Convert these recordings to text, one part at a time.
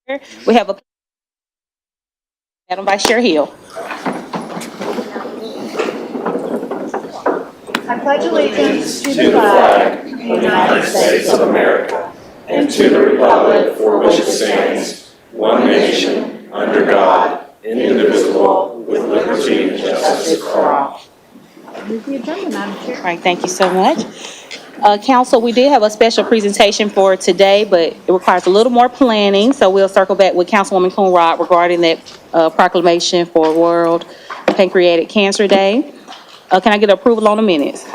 We have a Madam Vice Chair Hill. I pledge allegiance to the flag of the United States of America and to the republic for which it stands, one nation, under God, indivisible, with liberty and justice for all. Move the agenda, Madam Chair. All right, thank you so much. Council, we did have a special presentation for today, but it requires a little more planning, so we'll circle back with Councilwoman Coonrod regarding that proclamation for World Pancreatic Cancer Day. Can I get approval on the minutes?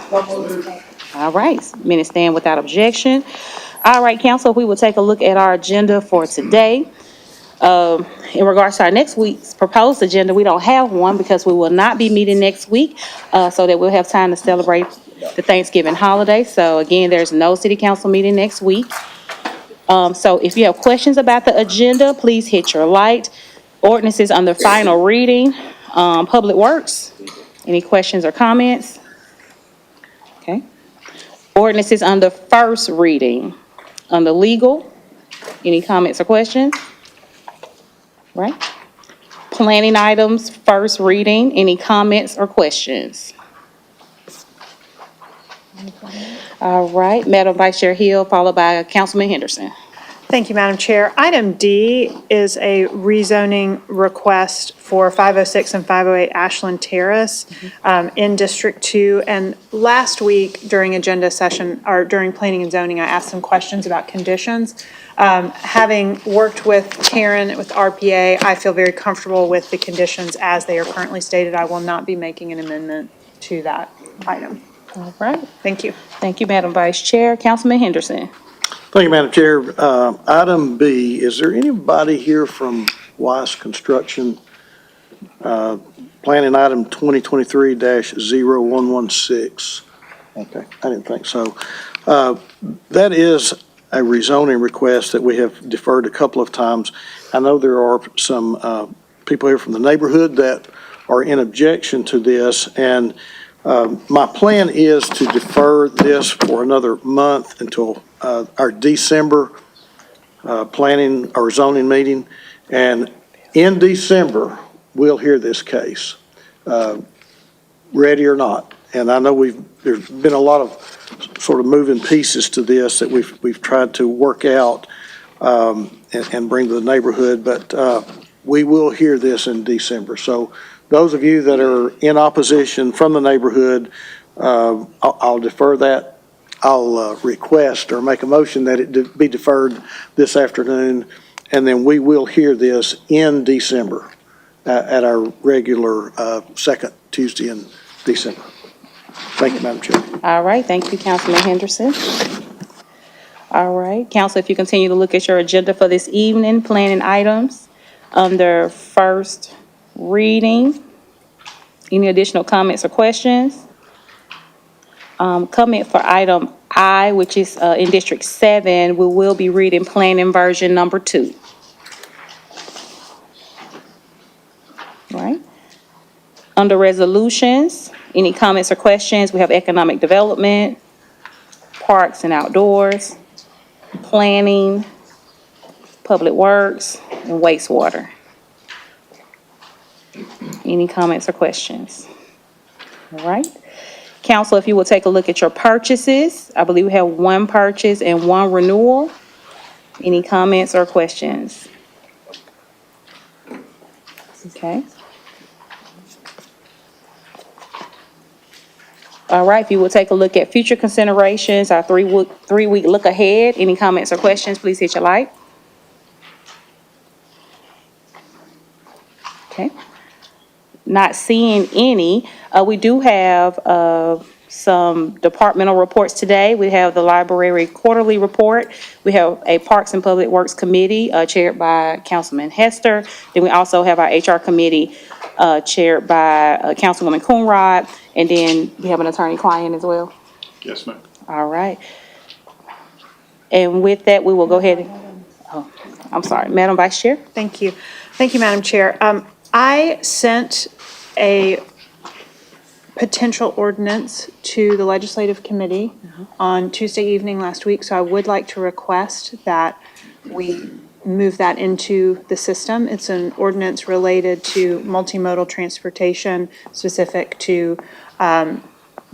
All right, minutes stand without objection. All right, council, we will take a look at our agenda for today. In regards to our next week's proposed agenda, we don't have one because we will not be meeting next week, so that we'll have time to celebrate the Thanksgiving holiday. So again, there's no city council meeting next week. So if you have questions about the agenda, please hit your light. Ordinances under final reading, Public Works. Any questions or comments? Okay. Ordinances under first reading, under legal. Any comments or questions? Right. Planning items, first reading. Any comments or questions? All right, Madam Vice Chair Hill, followed by Councilman Henderson. Thank you, Madam Chair. Item D is a rezoning request for 506 and 508 Ashland Terrace in District 2. And last week during agenda session, or during planning and zoning, I asked some questions about conditions. Having worked with Karen with RPA, I feel very comfortable with the conditions as they are currently stated. I will not be making an amendment to that item. All right. Thank you. Thank you, Madam Vice Chair. Councilman Henderson. Thank you, Madam Chair. Item B, is there anybody here from Weiss Construction? Planning item 2023-0116. Okay, I didn't think so. That is a rezoning request that we have deferred a couple of times. I know there are some people here from the neighborhood that are in objection to this, and my plan is to defer this for another month until our December planning or zoning meeting. And in December, we'll hear this case, ready or not. And I know there's been a lot of sort of moving pieces to this that we've tried to work out and bring to the neighborhood, but we will hear this in December. So those of you that are in opposition from the neighborhood, I'll defer that. I'll request or make a motion that it be deferred this afternoon, and then we will hear this in December at our regular second Tuesday in December. Thank you, Madam Chair. All right, thank you, Councilman Henderson. All right, council, if you continue to look at your agenda for this evening, planning items under first reading. Any additional comments or questions? Comment for item I, which is in District 7, we will be reading planning version number 2. Right. Under resolutions, any comments or questions? We have economic development, parks and outdoors, planning, public works, and wastewater. Any comments or questions? All right. Council, if you will take a look at your purchases, I believe we have one purchase and one renewal. Any comments or questions? Okay. All right, if you will take a look at future considerations, our three-week look ahead. Any comments or questions, please hit your light. Okay. Not seeing any. We do have some departmental reports today. We have the library quarterly report. We have a Parks and Public Works Committee chaired by Councilman Hester. Then we also have our HR committee chaired by Councilwoman Coonrod. And then we have an attorney-client as well. Yes, ma'am. All right. And with that, we will go ahead and, I'm sorry, Madam Vice Chair. Thank you. Thank you, Madam Chair. I sent a potential ordinance to the Legislative Committee on Tuesday evening last week, so I would like to request that we move that into the system. It's an ordinance related to multimodal transportation, specific to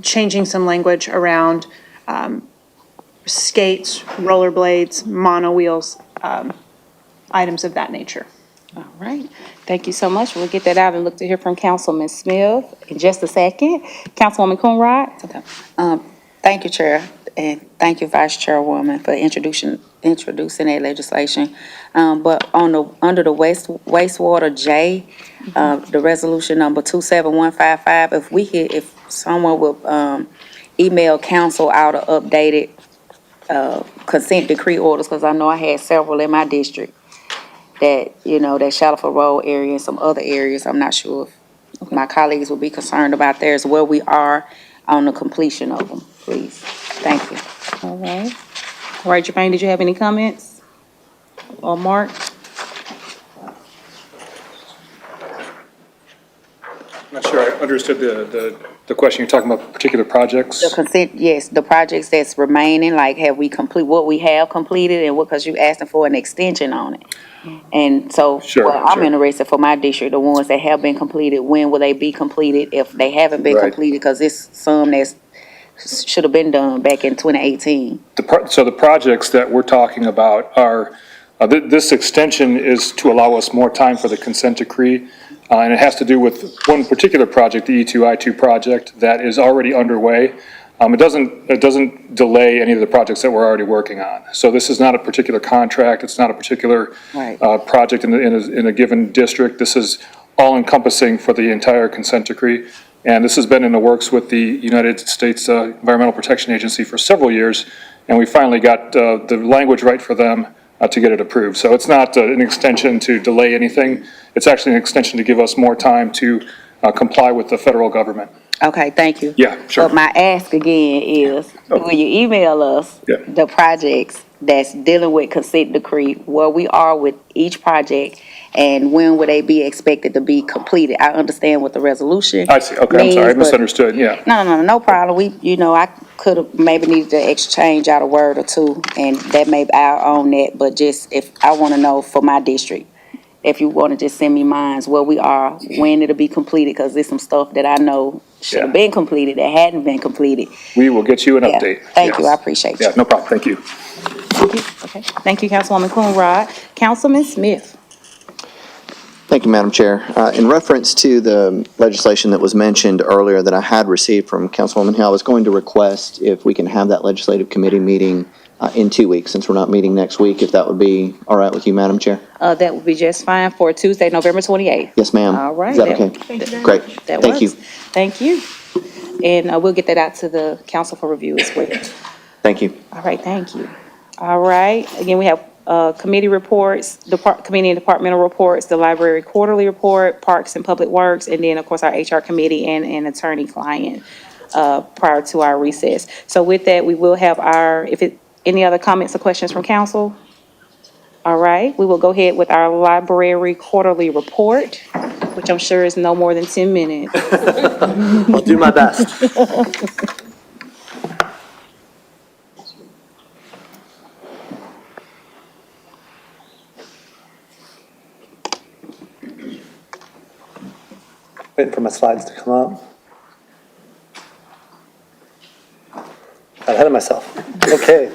changing some language around skates, rollerblades, monowheels, items of that nature. All right, thank you so much. We'll get that out and look to hear from Councilman Smith in just a second. Councilwoman Coonrod? Thank you, Chair, and thank you, Vice Chairwoman, for introducing that legislation. But under the wastewater J, the resolution number 27155, if someone will email council out of updated consent decree orders, because I know I had several in my district that, that Shalford Road area and some other areas, I'm not sure if my colleagues will be concerned about theirs, where we are on the completion of them, please. Thank you. All right. All right, Jermaine, did you have any comments? Or Mark? I'm not sure I understood the question. You're talking about particular projects? The consent, yes, the projects that's remaining, like have we what we have completed and because you asking for an extension on it. And so, Sure, well, I'm sure. interested for my district, the ones that have been completed, when will they be completed? If they haven't been Right. completed, because it's some that's should have been done back in 2018. So the projects that we're talking about are, this extension is to allow us more time for the consent decree. And it has to do with one particular project, the E2I2 project, that is already underway. It doesn't delay any of the projects that we're already working on. So this is not a particular contract. It's not a particular Right. project in a given district. This is all encompassing for the entire consent decree. And this has been in the works with the United States Environmental Protection Agency for several years. And we finally got the language right for them to get it approved. So it's not an extension to delay anything. It's actually an extension to give us more time to comply with the federal government. Okay, thank you. Yeah, sure. But my ask again is, will you email us Yeah. the projects that's dealing with consent decree, where we are with each project, and when would they be expected to be completed? I understand what the resolution I see. Okay, I'm sorry. I means, but- misunderstood. Yeah. No problem. I could have maybe needed to exchange out a word or two, and that may, I'll own that, but just if, I want to know for my district, if you want to just send me mines where we are, when it'll be completed, because there's some stuff that I know should have Yeah. been completed that hadn't been completed. We will get you an Yeah. update. Thank you. Yes. I appreciate you. Yeah, no problem. Thank you. Okay. Thank you, Councilwoman Coonrod. Councilman Smith? Thank you, Madam Chair. In reference to the legislation that was mentioned earlier that I had received from Councilwoman Hill, I was going to request if we can have that legislative committee meeting in 2 weeks, since we're not meeting next week, if that would be all right with you, Madam Chair? That would be just fine for Tuesday, November 28th. Yes, ma'am. All right. Is that okay? Thank you very Great. That Thank you. works. Thank you. And we'll get that out to the council for review as well. Thank you. All right, thank you. All right, again, we have committee reports, committee and departmental reports, the library quarterly report, Parks and Public Works, and then, of course, our HR committee and an attorney-client prior to our recess. So with that, we will have any other comments or questions from council? All right, we will go ahead with our library quarterly report, which I'm sure is no more than 10 minutes. I'll do my best. Waiting for my slides to come up. Got ahead of myself. Okay.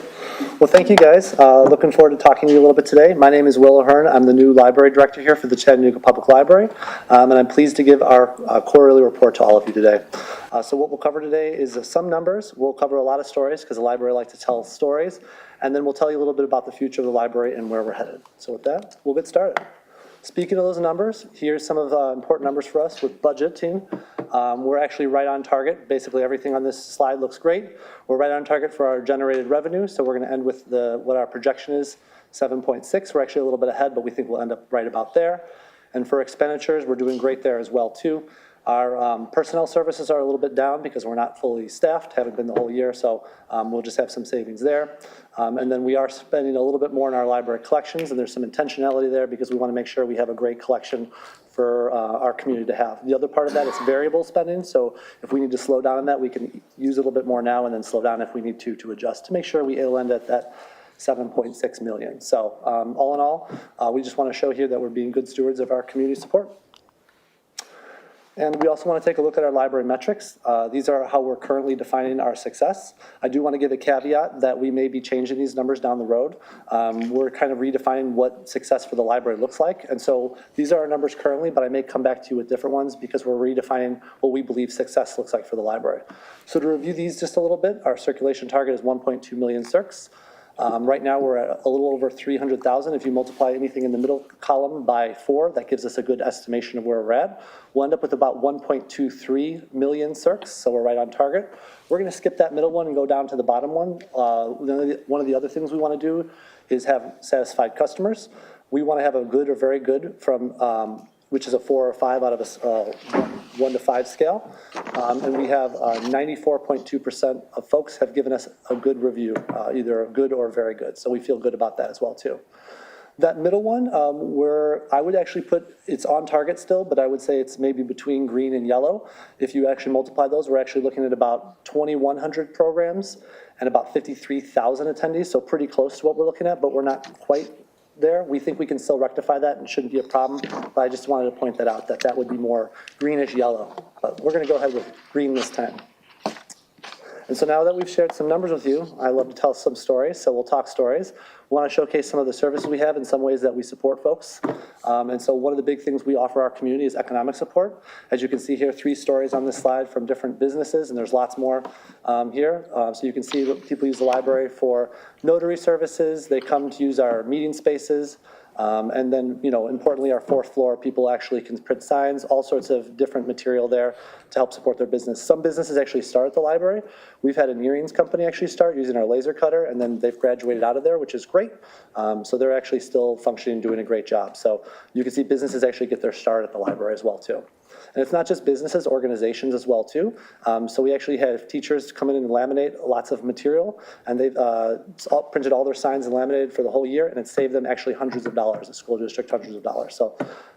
Well, thank you, guys. Looking forward to talking to you a little bit today. My name is Will Ahern. I'm the new library director here for the Chattanooga Public Library, and I'm pleased to give our quarterly report to all of you today. So what we'll cover today is some numbers. We'll cover a lot of stories because the library likes to tell stories, and then we'll tell you a little bit about the future of the library and where we're headed. So with that, we'll get started. Speaking of those numbers, here's some of the important numbers for us with budgeting. We're actually right on target. Basically, everything on this slide looks great. We're right on target for our generated revenue, so we're going to end with what our projection is, 7.6. We're actually a little bit ahead, but we think we'll end up right about there. And for expenditures, we're doing great there as well, too. Our personnel services are a little bit down because we're not fully staffed, haven't been the whole year, so we'll just have some savings there. And then we are spending a little bit more in our library collections, and there's some intentionality there because we want to make sure we have a great collection for our community to have. The other part of that is variable spending, so if we need to slow down on that, we can use a little bit more now and then slow down if we need to adjust to make sure we end at that $7.6 million. So all in all, we just want to show here that we're being good stewards of our community support. And we also want to take a look at our library metrics. These are how we're currently defining our success. I do want to give a caveat that we may be changing these numbers down the road. We're kind of redefining what success for the library looks like. And so these are our numbers currently, but I may come back to you with different ones because we're redefining what we believe success looks like for the library. So to review these just a little bit, our circulation target is 1.2 million circs. Right now, we're at a little over 300,000. If you multiply anything in the middle column by 4, that gives us a good estimation of where we're at. We'll end up with about 1.23 million circs, so we're right on target. We're going to skip that middle one and go down to the bottom one. One of the other things we want to do is have satisfied customers. We want to have a good or very good from, which is a 4 or 5 out of a 1 to 5 scale. And we have 94.2% of folks have given us a good review, either good or very good. So we feel good about that as well, too. That middle one, where I would actually put, it's on target still, but I would say it's maybe between green and yellow. If you actually multiply those, we're actually looking at about 2,100 programs and about 53,000 attendees, so pretty close to what we're looking at, but we're not quite there. We think we can still rectify that and it shouldn't be a problem, but I just wanted to point that out, that that would be more greenish yellow. But we're going to go ahead with green this time. And so now that we've shared some numbers with you, I love to tell some stories, so we'll talk stories. We want to showcase some of the services we have and some ways that we support folks. And so one of the big things we offer our community is economic support. As you can see here, 3 stories on this slide from different businesses, and there's lots more here. So you can see that people use the library for notary services. They come to use our meeting spaces. And then, importantly, our 4th floor, people actually can print signs, all sorts of different material there to help support their business. Some businesses actually start at the library. We've had an earrings company actually start using our laser cutter, and then they've graduated out of there, which is great. So they're actually still functioning, doing a great job. So you can see businesses actually get their start at the library as well, too. And it's not just businesses, organizations as well, too. So we actually have teachers come in and laminate lots of material, and they've printed all their signs and laminated for the whole year, and it saved them actually hundreds of dollars, the school district hundreds of dollars. So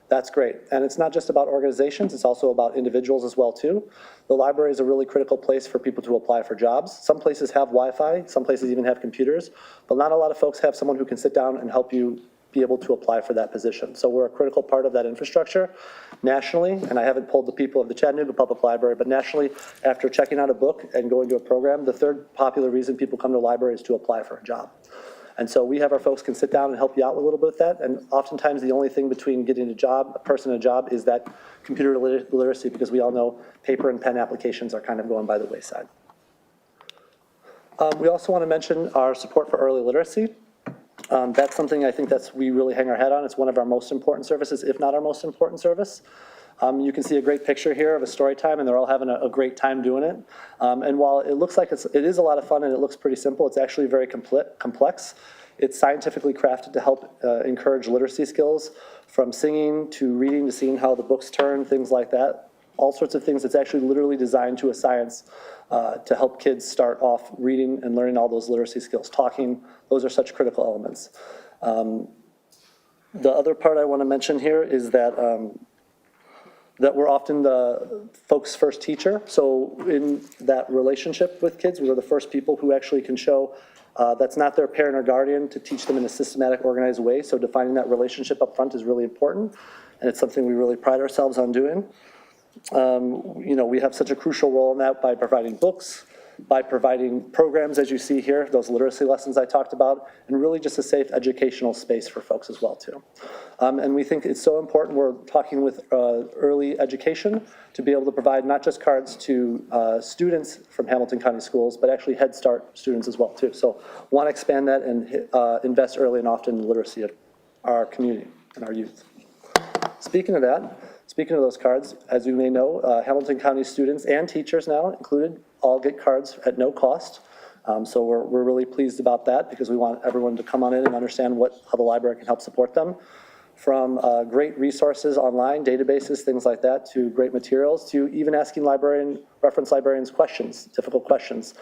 that's great. And it's not just about organizations, it's also about individuals as well, too. The library is a really critical place for people to apply for jobs. Some places have Wi-Fi, some places even have computers, but not a lot of folks have someone who can sit down and help you be able to apply for that position. So we're a critical part of that infrastructure nationally, and I haven't polled the people of the Chattanooga Public Library, but nationally, after checking out a book and going to a program, the 3rd popular reason people come to the library is to apply for a job. And so we have our folks can sit down and help you out a little bit with that, and oftentimes the only thing between getting a person a job is that computer literacy, because we all know paper and pen applications are kind of going by the wayside. We also want to mention our support for early literacy. That's something I think we really hang our head on. It's one of our most important services, if not our most important service. You can see a great picture here of a story time, and they're all having a great time doing it. And while it looks like it is a lot of fun and it looks pretty simple, it's actually very complex. It's scientifically crafted to help encourage literacy skills, from singing to reading to seeing how the books turn, things like that. All sorts of things. It's actually literally designed to a science to help kids start off reading and learning all those literacy skills. Talking, those are such critical elements. The other part I want to mention here is that we're often the folks' first teacher. So in that relationship with kids, we're the first people who actually can show that's not their parent or guardian, to teach them in a systematic, organized way. So defining that relationship up front is really important, and it's something we really pride ourselves on doing. We have such a crucial role in that by providing books, by providing programs, as you see here, those literacy lessons I talked about, and really just a safe educational space for folks as well, too. And we think it's so important, we're talking with early education, to be able to provide not just cards to students from Hamilton County Schools, but actually Head Start students as well, too. So want to expand that and invest early and often in the literacy of our community and our youth. Speaking of that, speaking of those cards, as you may know, Hamilton County students and teachers now included all get cards at no cost. So we're really pleased about that, because we want everyone to come on in and understand how the library can help support them. From great resources online, databases, things like that, to great materials, to even asking reference librarians questions, difficult questions.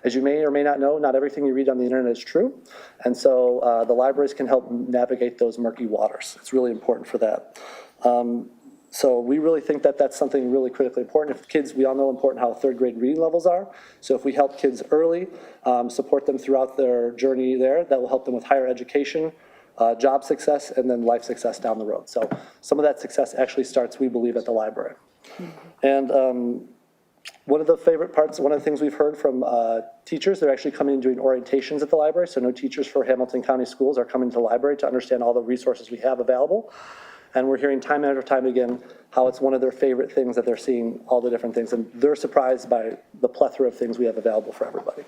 As you may or may not know, not everything you read on the internet is true. And so the libraries can help navigate those murky waters. It's really important for that. So we really think that that's something really critically important. If kids, we all know important how third grade reading levels are. So if we help kids early, support them throughout their journey there, that will help them with higher education, job success, and then life success down the road. So some of that success actually starts, we believe, at the library. And one of the favorite parts, one of the things we've heard from teachers, they're actually coming and doing orientations at the library. So no teachers for Hamilton County Schools are coming to the library to understand all the resources we have available. And we're hearing time after time again how it's one of their favorite things that they're seeing all the different things. And they're surprised by the plethora of things we have available for everybody.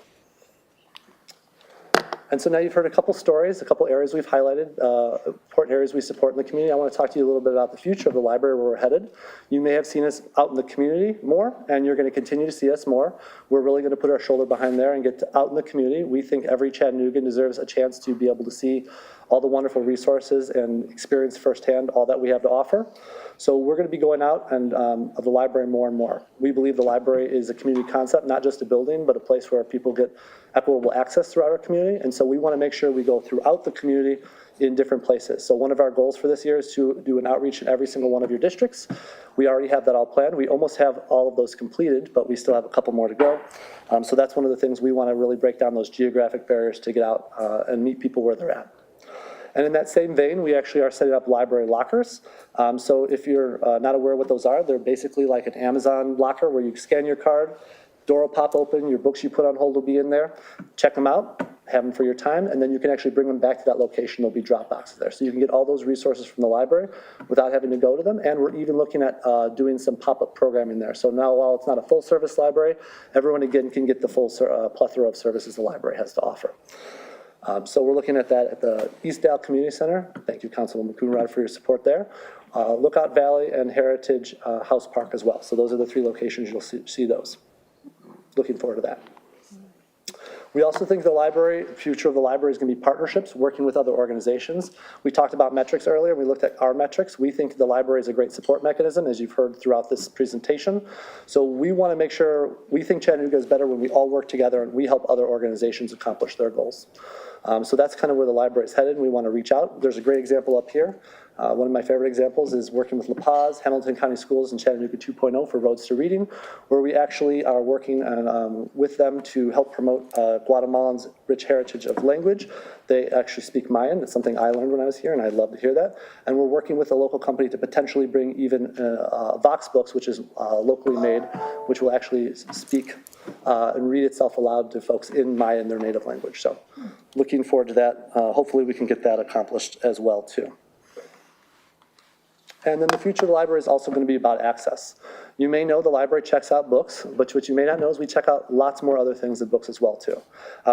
And so now you've heard a couple stories, a couple areas we've highlighted, important areas we support in the community. I want to talk to you a little bit about the future of the library, where we're headed. You may have seen us out in the community more, and you're going to continue to see us more. We're really going to put our shoulder behind there and get out in the community. We think every Chattanoogan deserves a chance to be able to see all the wonderful resources and experience firsthand all that we have to offer. So we're going to be going out and of the library more and more. We believe the library is a community concept, not just a building, but a place where people get equitable access throughout our community. And so we want to make sure we go throughout the community in different places. So one of our goals for this year is to do an outreach in every single one of your districts. We already have that all planned. We almost have all of those completed, but we still have a couple more to go. So that's one of the things we want to really break down, those geographic barriers to get out and meet people where they're at. And in that same vein, we actually are setting up library lockers. So if you're not aware what those are, they're basically like an Amazon locker where you scan your card, door will pop open, your books you put on hold will be in there. Check them out, have them for your time, and then you can actually bring them back to that location. There'll be drop boxes there. So you can get all those resources from the library without having to go to them. And we're even looking at doing some pop-up programming there. So now, while it's not a full-service library, everyone again can get the full plethora of services the library has to offer. So we're looking at that at the Eastdale Community Center. Thank you, Councilwoman Coonrod, for your support there. Lookout Valley and Heritage House Park as well. So those are the three locations you'll see those. Looking forward to that. We also think the future of the library is going to be partnerships, working with other organizations. We talked about metrics earlier. We looked at our metrics. We think the library is a great support mechanism, as you've heard throughout this presentation. So we want to make sure, we think Chattanooga is better when we all work together and we help other organizations accomplish their goals. So that's kind of where the library is headed, and we want to reach out. There's a great example up here. One of my favorite examples is working with La Paz, Hamilton County Schools, and Chattanooga 2.0 for Roads to Reading, where we actually are working with them to help promote Guatemalans' rich heritage of language. They actually speak Mayan. That's something I learned when I was here, and I'd love to hear that. And we're working with a local company to potentially bring even Vox Books, which is locally made, which will actually speak and read itself aloud to folks in Mayan, their native language. So looking forward to that. Hopefully we can get that accomplished as well, too. And then the future of the library is also going to be about access. You may know the library checks out books, but what you may not know is we check out lots more other things than books as well, too.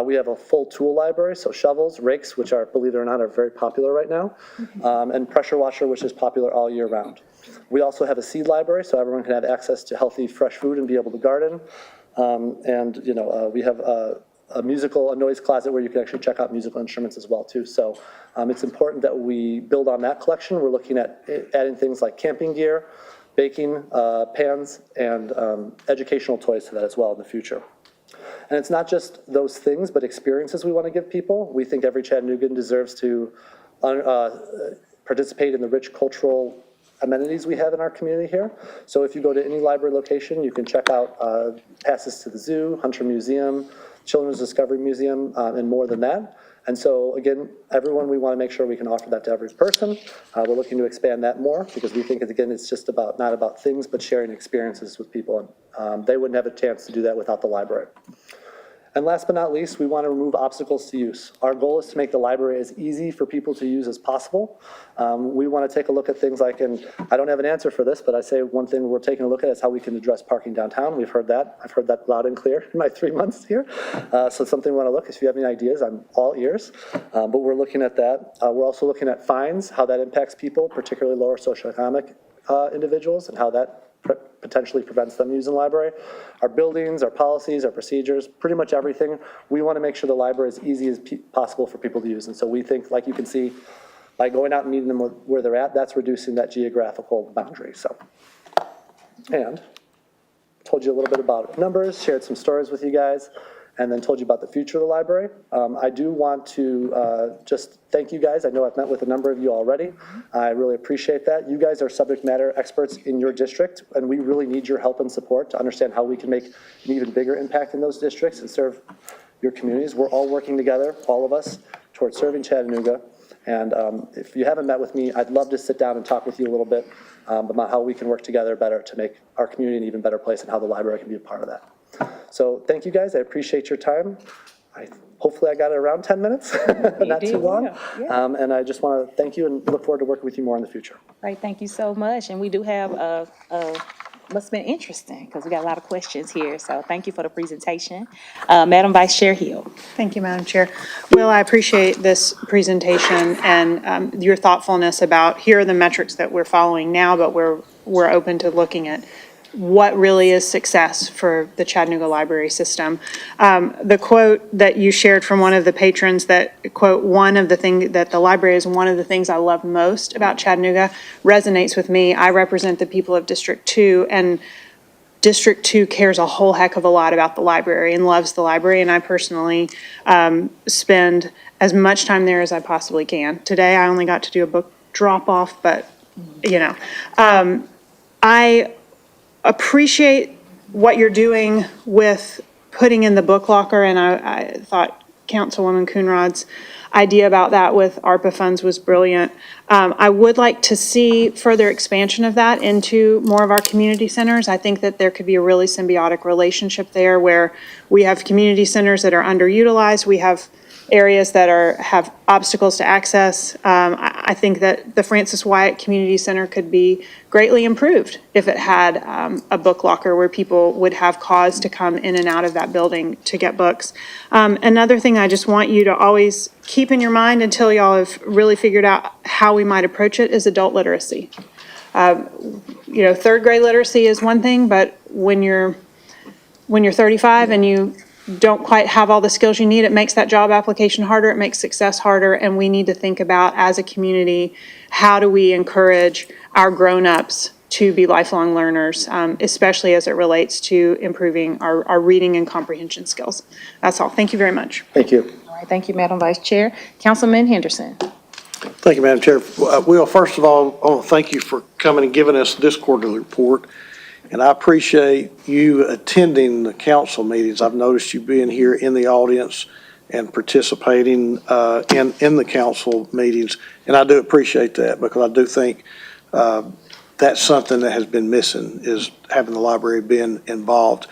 We have a full tool library, so shovels, rakes, which are, believe it or not, are very popular right now, and pressure washer, which is popular all year round. We also have a seed library, so everyone can have access to healthy, fresh food and be able to garden. We have a noise closet where you can actually check out musical instruments as well, too. So it's important that we build on that collection. We're looking at adding things like camping gear, baking pans, and educational toys to that as well in the future. And it's not just those things, but experiences we want to give people. We think every Chattanoogan deserves to participate in the rich cultural amenities we have in our community here. So if you go to any library location, you can check out passes to the zoo, Hunter Museum, Children's Discovery Museum, and more than that. And so again, everyone, we want to make sure we can offer that to every person. We're looking to expand that more because we think, again, it's just not about things, but sharing experiences with people. They wouldn't have a chance to do that without the library. And last but not least, we want to remove obstacles to use. Our goal is to make the library as easy for people to use as possible. We want to take a look at things like, and I don't have an answer for this, but I say one thing we're taking a look at is how we can address parking downtown. We've heard that. I've heard that loud and clear in my 3 months here. So it's something we want to look at. If you have any ideas, I'm all ears. But we're looking at that. We're also looking at fines, how that impacts people, particularly lower socioeconomic individuals, and how that potentially prevents them using the library. Our buildings, our policies, our procedures, pretty much everything. We want to make sure the library is easy as possible for people to use. And so we think, like you can see, by going out and meeting them where they're at, that's reducing that geographical boundary. So, and told you a little bit about numbers, shared some stories with you guys. and then told you about the future of the library. I do want to just thank you guys. I know I've met with a number of you already. I really appreciate that. You guys are subject matter experts in your district, and we really need your help and support to understand how we can make an even bigger impact in those districts and serve your communities. We're all working together, all of us, towards serving Chattanooga. And if you haven't met with me, I'd love to sit down and talk with you a little bit about how we can work together better to make our community an even better place and how the library can be a part of that. So thank you guys. I appreciate your time. Hopefully I got it around 10 minutes, not too long. And I just want to thank you and look forward to working with you more in the future. Right, thank you so much. And we do have must have been interesting because we got a lot of questions here. So thank you for the presentation. Madam Vice Chair Hill. Thank you, Madam Chair. Will, I appreciate this presentation and your thoughtfulness about here are the metrics that we're following now, but we're open to looking at what really is success for the Chattanooga library system. The quote that you shared from one of the patrons that, quote, one of the things that the library is one of the things I love most about Chattanooga resonates with me. I represent the people of District 2, and District 2 cares a whole heck of a lot about the library and loves the library, and I personally spend as much time there as I possibly can. Today, I only got to do a book drop-off, but, you know. I appreciate what you're doing with putting in the book locker, and I thought Councilwoman Coonrod's idea about that with ARPA funds was brilliant. I would like to see further expansion of that into more of our community centers. I think that there could be a really symbiotic relationship there where we have community centers that are underutilized, we have areas that have obstacles to access. I think that the Francis Wyatt Community Center could be greatly improved if it had a book locker where people would have cause to come in and out of that building to get books. Another thing I just want you to always keep in your mind until y'all have really figured out how we might approach it is adult literacy. You know, third grade literacy is one thing, but when you're 35 and you don't quite have all the skills you need, it makes that job application harder, it makes success harder, and we need to think about, as a community, how do we encourage our grown-ups to be lifelong learners, especially as it relates to improving our reading and comprehension skills. That's all. Thank you very much. Thank you. All right, thank you, Madam Vice Chair. Councilman Henderson. Thank you, Madam Chair. Will, first of all, I want to thank you for coming and giving us this quarterly report. And I appreciate you attending the council meetings. I've noticed you being here in the audience and participating in the council meetings. And I do appreciate that because I do think that's something that has been missing, is having the library been involved.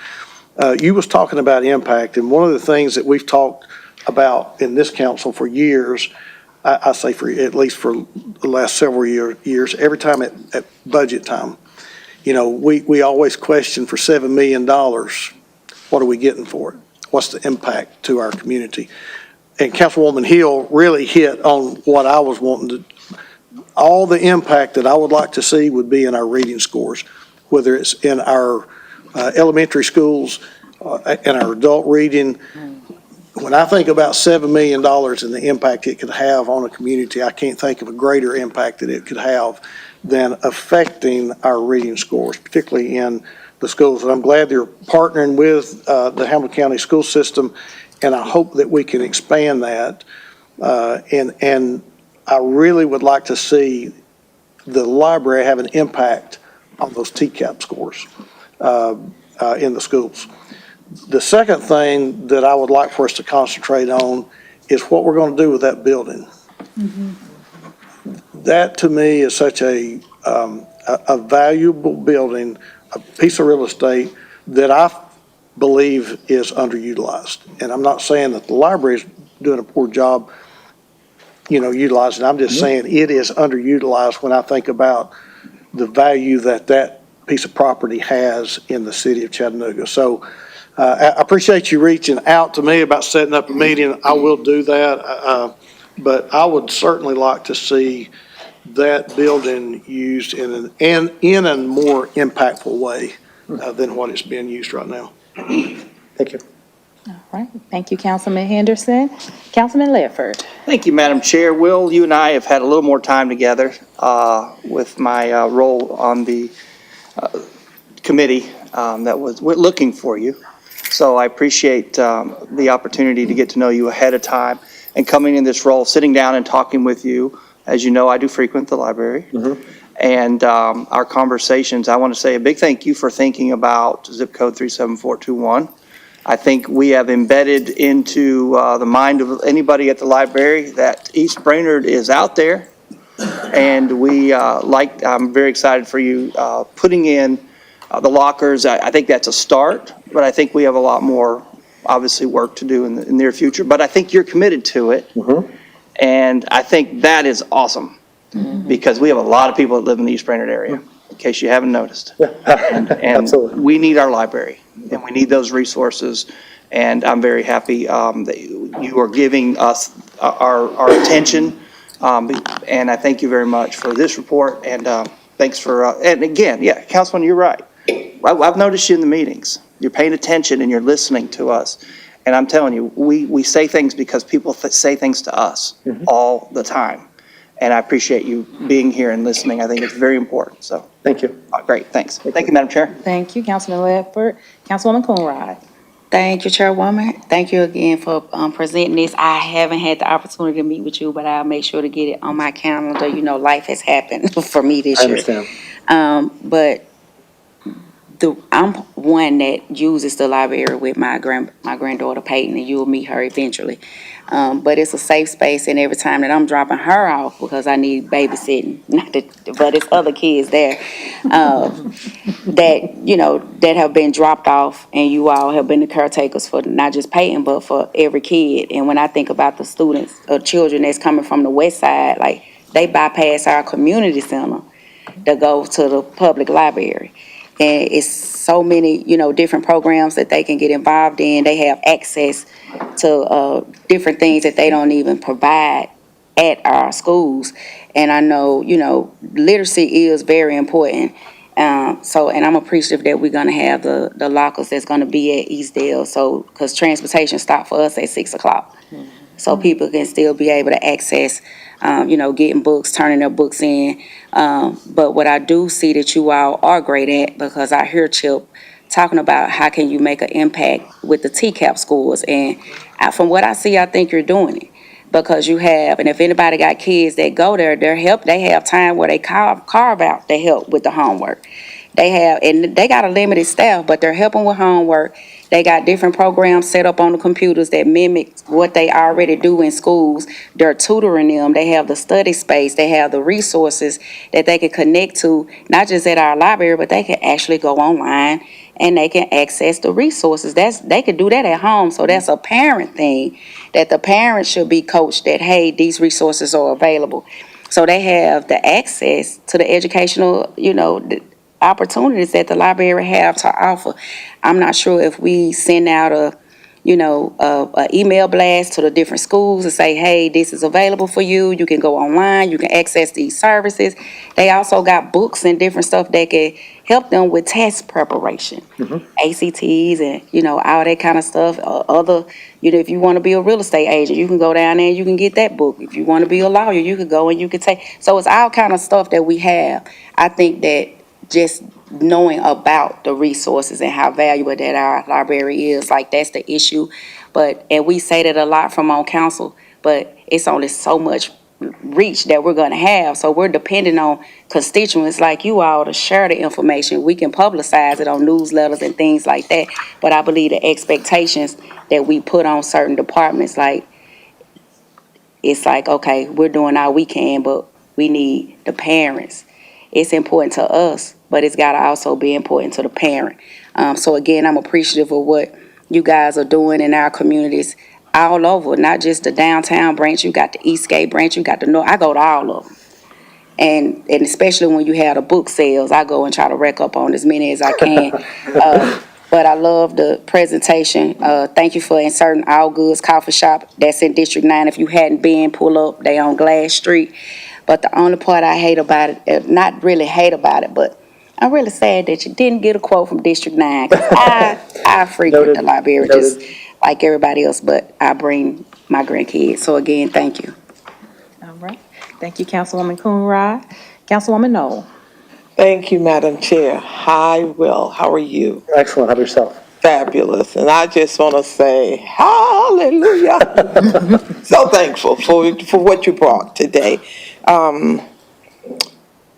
You was talking about impact, and one of the things that we've talked about in this council for years, I say for at least for the last several years, every time at budget time, you know, we always question for $7 million, what are we getting for it? What's the impact to our community? And Councilwoman Hill really hit on what I was wanting to, all the impact that I would like to see would be in our reading scores, whether it's in our elementary schools, in our adult reading. When I think about $7 million and the impact it could have on a community, I can't think of a greater impact that it could have than affecting our reading scores, particularly in the schools. And I'm glad they're partnering with the Hamilton County school system, and I hope that we can expand that. And I really would like to see the library have an impact on those TCAP scores in the schools. The second thing that I would like for us to concentrate on is what we're going to do with that building. Mm-hmm. That to me is such a valuable building, a piece of real estate that I believe is underutilized. And I'm not saying that the library is doing a poor job, you know, utilizing. I'm just saying it is underutilized when I think about the value that that piece of property has in the city of Chattanooga. So I appreciate you reaching out to me about setting up a meeting. I will do that. But I would certainly like to see that building used in a more impactful way than what it's being used right now. Thank you. All right, thank you, Councilman Henderson. Councilman Ledford. Thank you, Madam Chair. Will, you and I have had a little more time together with my role on the committee that was looking for you. So I appreciate the opportunity to get to know you ahead of time and coming in this role, sitting down and talking with you. As you know, I do frequent the library. And our conversations, I want to say a big thank you for thinking about zip code 37421. I think we have embedded into the mind of anybody at the library that East Brainerd is out there. And I'm very excited for you putting in the lockers. I think that's a start, but I think we have a lot more, obviously, work to do in the near future. But I think you're committed to it. And I think that is awesome because we have a lot of people that live in the East Brainerd area, in case you haven't noticed. And Absolutely. we need our library and we need those resources. And I'm very happy that you are giving us our attention. And I thank you very much for this report, and thanks for, and again, yeah, Councilman, you're right. I've noticed you in the meetings. You're paying attention and you're listening to us. And I'm telling you, we say things because people say things to us all the time. And I appreciate you being here and listening. I think it's very important, so. Thank you. Great, thanks. Thank you, Madam Chair. Thank you, Councilman Ledford. Councilwoman Coonrod. Thank you, Chairwoman. Thank you again for presenting this. I haven't had the opportunity to meet with you, but I'll make sure to get it on my calendar. You know, life has happened for me this I year. understand. But I'm one that uses the library with my granddaughter Peyton, and you'll meet her eventually. But it's a safe space, and every time that I'm dropping her off, because I need babysitting, but it's other kids there, that have been dropped off, and you all have been the caretakers for not just Peyton, but for every kid. And when I think about the students or children that's coming from the west side, like, they bypass our community center to go to the public library. And it's so many, different programs that they can get involved in. They have access to different things that they don't even provide at our schools. And I know, literacy is very important. And I'm appreciative that we're gonna have the lockers that's gonna be at Eastdale. So, because transportation stopped for us at 6:00. So people can still be able to access, getting books, turning their books in. But what I do see that you all are great at, because I hear Chip talking about how can you make an impact with the TCAP schools. And from what I see, I think you're doing it. Because you have, and if anybody got kids that go there, they have time where they carve out the help with the homework. And they got a limited staff, but they're helping with homework. They got different programs set up on the computers that mimic what they already do in schools. They're tutoring them. They have the study space. They have the resources that they can connect to, not just at our library, but they can actually go online and they can access the resources. They can do that at home. So that's a parent thing, that the parents should be coached that, hey, these resources are available. So they have the access to the educational, opportunities that the library have to offer. I'm not sure if we send out a email blast to the different schools and say, hey, this is available for you. You can go online. You can access these services. They also got books and different stuff that can help them with test preparation, ACTs and, all that kind of stuff. If you want to be a real estate agent, you can go down there and you can get that book. If you want to be a lawyer, you could go and you could take. So it's all kind of stuff that we have. I think that just knowing about the resources and how valuable that our library is, like, that's the issue. And we say that a lot from on council, but it's only so much reach that we're gonna have. So we're depending on constituents like you all to share the information. We can publicize it on newsletters and things like that. But I believe the expectations that we put on certain departments, it's like, okay, we're doing all we can, but we need the parents. It's important to us, but it's got to also be important to the parent. So again, I'm appreciative of what you guys are doing in our communities all over, not just the downtown branch. You got the Eastgate branch, you got the North. I go to all of them. And especially when you have the book sales, I go and try to rack up on as many as I can. But I love the presentation. Thank you for inserting All Goods Coffee Shop. That's in District 9. If you hadn't been, pull up. They on Glass Street. But the only part I hate about it, not really hate about it, but I'm really sad that you didn't get a quote from District 9. 'Cause I frequent the library just like everybody else, but I bring my grandkids. So again, thank you. All right. Thank you, Councilwoman Coonrod. Councilwoman Knoll. Thank you, Madam Chair. Hi, Will. How are you? Excellent. How about yourself? fabulous. And I just want to say hallelujah. So thankful for what you brought today.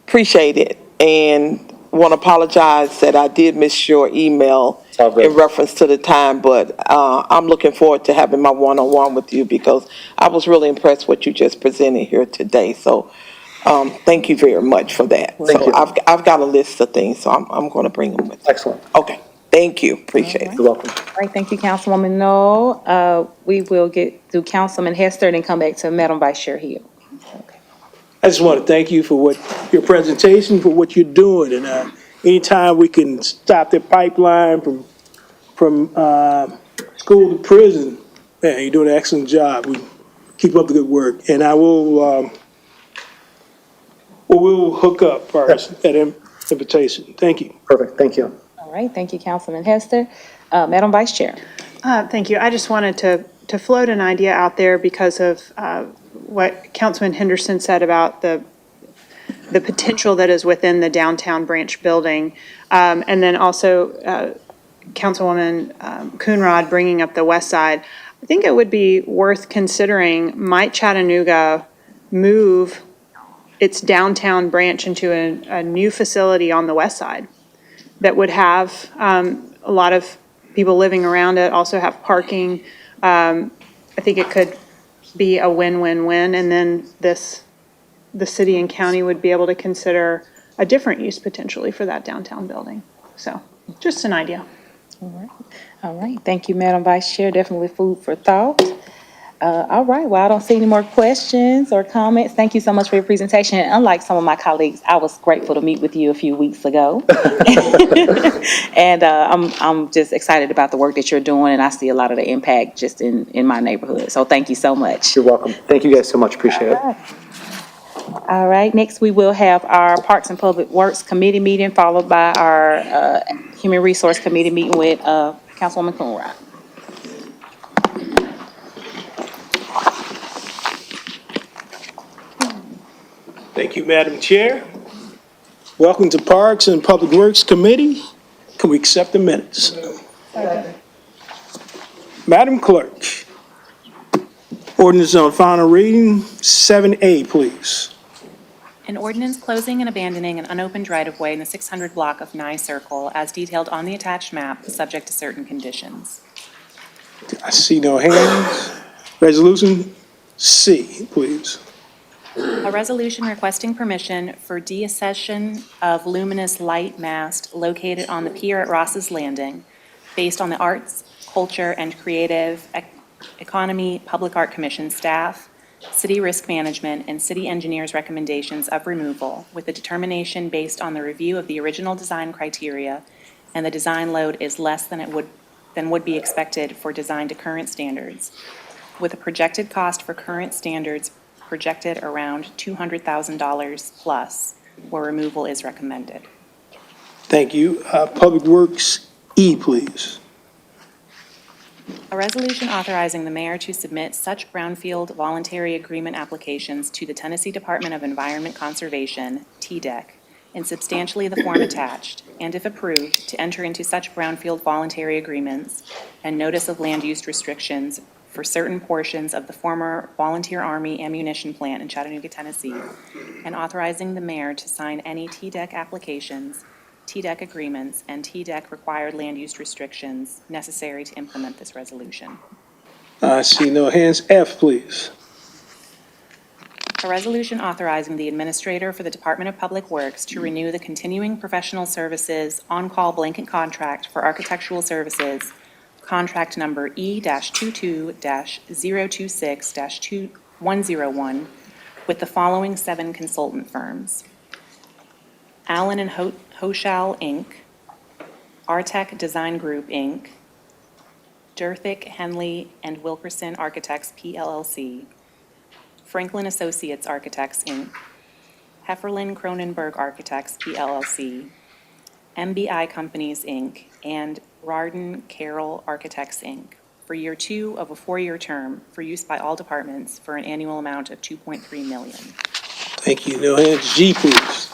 Appreciate it. And want to apologize that I did miss your email It's all good. in reference to the time, but I'm looking forward to having my one-on-one with you because I was really impressed what you just presented here today. So thank you very much for that. Thank you. I've got a list of things, so I'm going to bring them with me. Excellent. Okay, thank you, appreciate it. You're welcome. All right, thank you, Councilwoman Knoll. We will get through Councilman Hester and then come back to Madam Vice Chair Hill. I just want to thank you for your presentation, for what you're doing, and anytime we can stop the pipeline from school to prison, man, you're doing an excellent job. We keep up the good work, and I will we'll hook up first at invitation. Thank you. Perfect. Thank you. All right, thank you, Councilman Hester. Madam Vice Chair. Thank you. I just wanted to float an idea out there because of what Councilman Henderson said about the potential that is within the downtown branch building. And then also Councilwoman Coonrod bringing up the west side. I think it would be worth considering, might Chattanooga move its downtown branch into a new facility on the west side that would have a lot of people living around it, also have parking. I think it could be a win-win-win, and then the city and county would be able to consider a different use potentially for that downtown building. So, just an idea. All right, thank you, Madam Vice Chair. Definitely food for thought. All right, well, I don't see any more questions or comments. Thank you so much for your presentation. And unlike some of my colleagues, I was grateful to meet with you a few weeks ago. And I'm just excited about the work that you're doing, and I see a lot of the impact just in my neighborhood. So thank you so much. You're welcome. Thank you guys so much. Appreciate it. All right, next we will have our Parks and Public Works Committee meeting, followed by our Human Resource Committee meeting with Councilwoman Coonrod. Thank you, Madam Chair. Welcome to Parks and Public Works Committee. Can we accept the minutes? Madam Clerk, ordinance on final reading, 7A, please. An ordinance closing and abandoning an unopened right-of-way in the 600 block of Nye Circle as detailed on the attached map, subject to certain conditions. I see no hands. Resolution C, please. A resolution requesting permission for deaccession of luminous light mast located on the pier at Ross's Landing based on the Arts, Culture, and Creative Economy Public Art Commission staff, city risk management, and city engineers' recommendations of removal, with a determination based on the review of the original design criteria and the design load is less than would be expected for design to current standards, with a projected cost for current standards projected around $200,000 plus, where removal is recommended. Thank you. Public Works E, please. A resolution authorizing the mayor to submit such brownfield voluntary agreement applications to the Tennessee Department of Environment Conservation, TDEC, in substantially the form attached, and if approved, to enter into such brownfield voluntary agreements and notice of land use restrictions for certain portions of the former Volunteer Army Ammunition Plant in Chattanooga, Tennessee, and authorizing the mayor to sign any TDEC applications, TDEC agreements, and TDEC required land use restrictions necessary to implement this resolution. I see no hands. F, please. A resolution authorizing the administrator for the Department of Public Works to renew the continuing professional services on-call blanket contract for architectural services, contract number E-22-026-2101, with the following 7 consultant firms: Allen and Hoschel, Inc., Artec Design Group, Inc., Durthick, Henley, and Wilkerson Architects, PLLC, Franklin Associates Architects, Inc., Hefferlin Cronenberg Architects, PLLC, MBI Companies, Inc., and Rarden Carroll Architects, Inc., for year 2 of a 4-year term for use by all departments for an annual amount of $2.3 million. Thank you. No hands. G, please.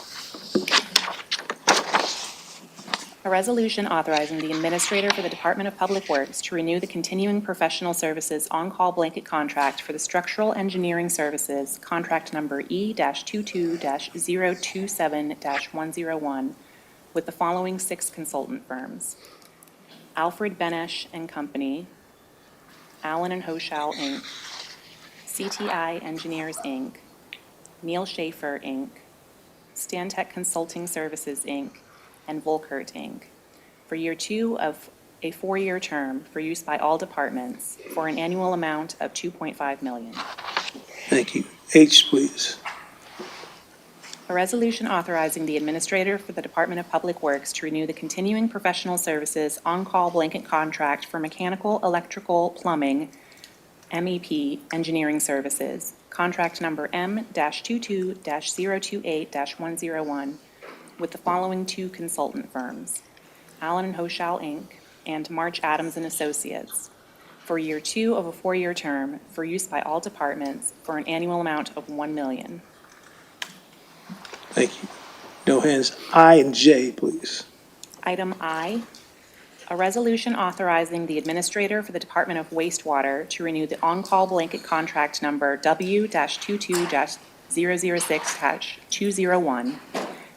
A A resolution authorizing the administrator for the Department of Public Works to renew the continuing professional services on-call blanket contract for the structural engineering services, contract number E-22-027-101, with the following 6 consultant firms: Alfred Benesch and Company, Allen and Hoschel, Inc., CTI Engineers, Inc., Neil Schaefer, Inc., Stantec Consulting Services, Inc., and Volkert, Inc., for year 2 of a 4-year term for use by all departments for an annual amount of $2.5 million. Thank you. H, please. A resolution authorizing the administrator for the Department of Public Works to renew the continuing professional services on-call blanket contract for mechanical, electrical, plumbing, MEP engineering services, contract number M-22-028-101, with the following 2 consultant firms: Allen and Hoschel, Inc., and March Adams and Associates, for year 2 of a 4-year term for use by all departments for an annual amount of $1 million. Thank you. No hands. I and J, please. Item I, a resolution authorizing the administrator for the Department of Wastewater to renew the on-call blanket contract number W-22-006-201,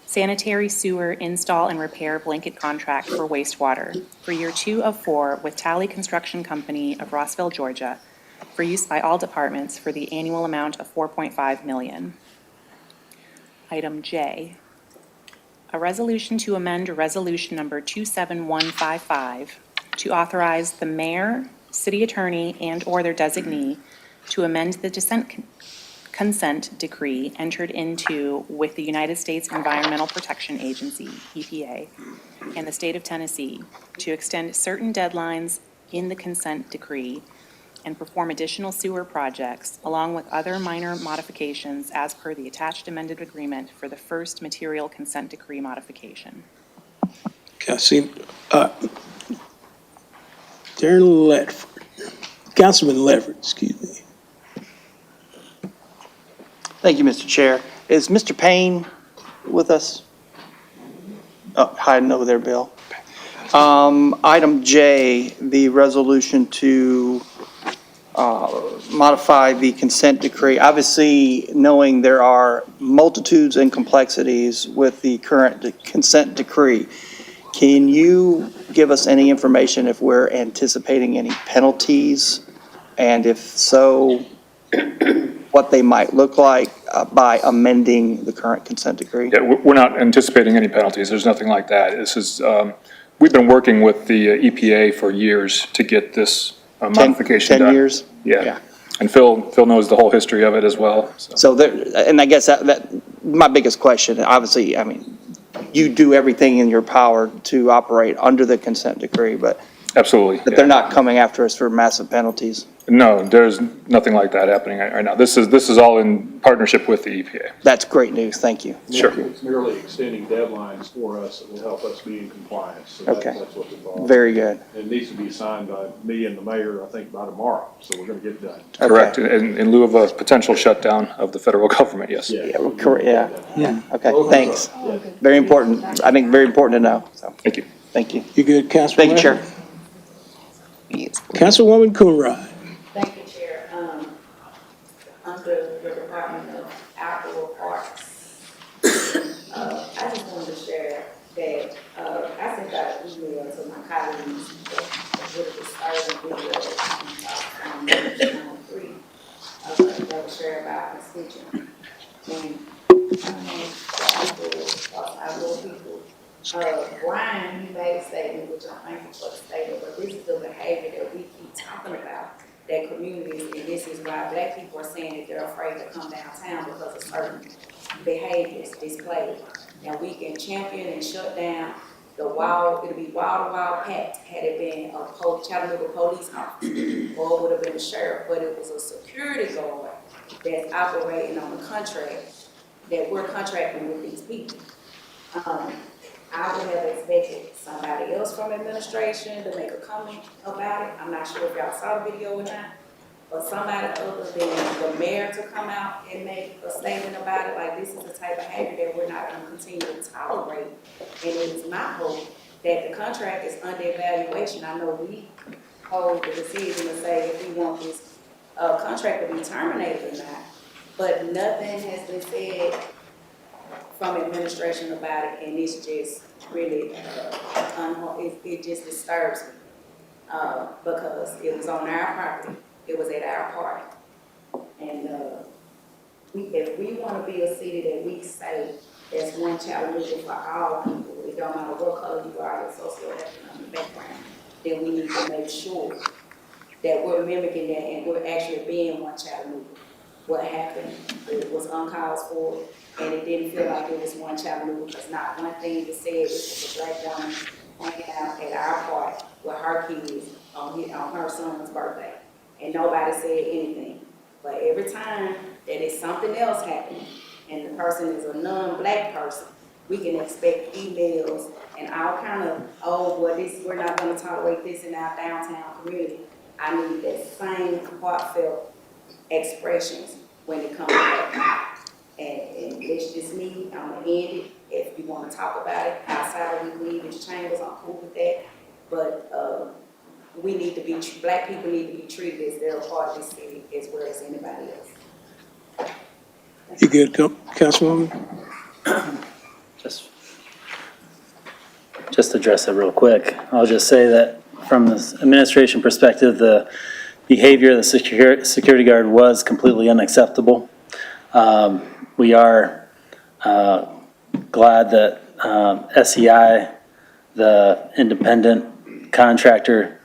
sanitary sewer install and repair blanket contract for wastewater for year 2 of 4 with Tally Construction Company of Rossville, Georgia, for use by all departments for the annual amount of $4.5 million. Item J, a resolution to amend resolution number 27155 to authorize the mayor, city attorney, and/or their designee to amend the consent decree entered into with the United States Environmental Protection Agency, EPA, and the state of Tennessee to extend certain deadlines in the consent decree and perform additional sewer projects, along with other minor modifications as per the attached amended agreement for the first material consent decree modification. Darren Ledford. Councilman Ledford, excuse me. Thank you, Mr. Chair. Is Mr. Payne with us? Oh, hiding over there, Bill. Item J, the resolution to modify the consent decree. Obviously, knowing there are multitudes and complexities with the current consent decree, can you give us any information if we're anticipating any penalties? And if so, what they might look like by amending the current consent decree? Yeah, we're not anticipating any penalties. There's nothing like that. This is, we've been working with the EPA for years to get this modification done. 10 years? Yeah. And Phil knows the whole history of it as well. So there, and I guess that my biggest question, obviously, I mean, you do everything in your power to operate under the consent decree, but Absolutely. they're not coming after us for massive penalties. No, there's nothing like that happening right now. This is all in partnership with the EPA. That's great news. Thank you. Sure. It's merely extending deadlines for us that will help us be in compliance. So Okay. that's what's involved. Very good. It needs to be signed by me and the mayor, I think, by tomorrow. So we're going to get it done. Correct. In lieu of a potential shutdown of the federal government, yes. Yeah, correct, yeah. Okay, thanks. Very important. I think very important to know. So, Thank you. thank you. You good, Councilman? Thank you, Chair. Councilwoman Coonrod. Thank you, Chair. Under the Department of Outdoor Parks, I just wanted to share that, I sent out an email to my colleagues with a disturbing video from 3 that was shared by a constituent. And outdoor people, Brian, he made a statement, which I'm thankful for the statement, but this is the behavior that we keep talking about, that communities, and this is why Black people are saying that they're afraid to come downtown because of certain behaviors displayed. Now, we can champion and shut down the wild, it'll be wild packed had it been a Chattanooga police officer, or it would have been a sheriff, but it was a security guard that's operating on a contract, that we're contracting with these people. I would have expected somebody else from administration to make a comment about it. I'm not sure if y'all saw the video or not, but somebody other than the mayor to come out and make a statement about it, like this is the type of behavior that we're not gonna continue to tolerate. And it is my hope that the contract is under evaluation. I know we hold the decision to say if we want this, contract to be terminated or not, but nothing has been said from administration about it, and it's just really, it just disturbs me. Because it was on our property, it was at our party. And, if we wanna be a city that we say that's one Chattanooga for all people, it don't matter what color you are, your socioeconomic background, then we need to make sure that we're mimicking that and we're actually being one Chattanooga. What happened, it was uncalled for, and it didn't feel like it was one Chattanooga, because not one thing was said. This was a black woman hanging out at our party with her kids on her son's birthday, and nobody said anything. But every time that it's something else happening, and the person is a non-black person, we can expect emails and all kind of, oh, well, we're not gonna tolerate this in our downtown community. I need that same heartfelt expressions when it comes to that. And it's just me, I'm gonna end it. If you wanna talk about it outside of the leaders' chambers, I'm cool with that. But, we need to be, black people need to be treated as they're a part of this city as well as anybody else. You good, Councilwoman? Just address it real quick. I'll just say that from this administration perspective, the behavior of the security guard was completely unacceptable. We are glad that SEI, the independent contractor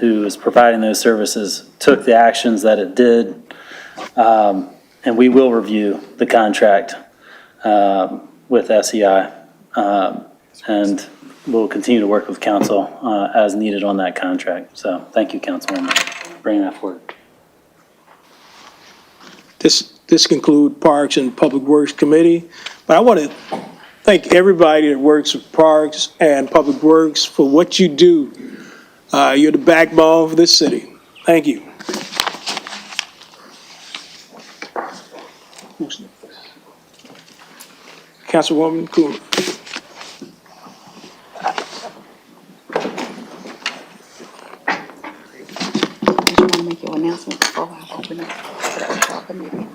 who is providing those services, took the actions that it did. And we will review the contract with SEI. And we'll continue to work with council as needed on that contract. So thank you, Councilwoman, for bringing that forward. This concludes Parks and Public Works Committee. But I want to thank everybody that works with Parks and Public Works for what you do. You're the backbone of this city. Thank you. Councilwoman Coon. Did you want to make your announcement before I open up the HR committee?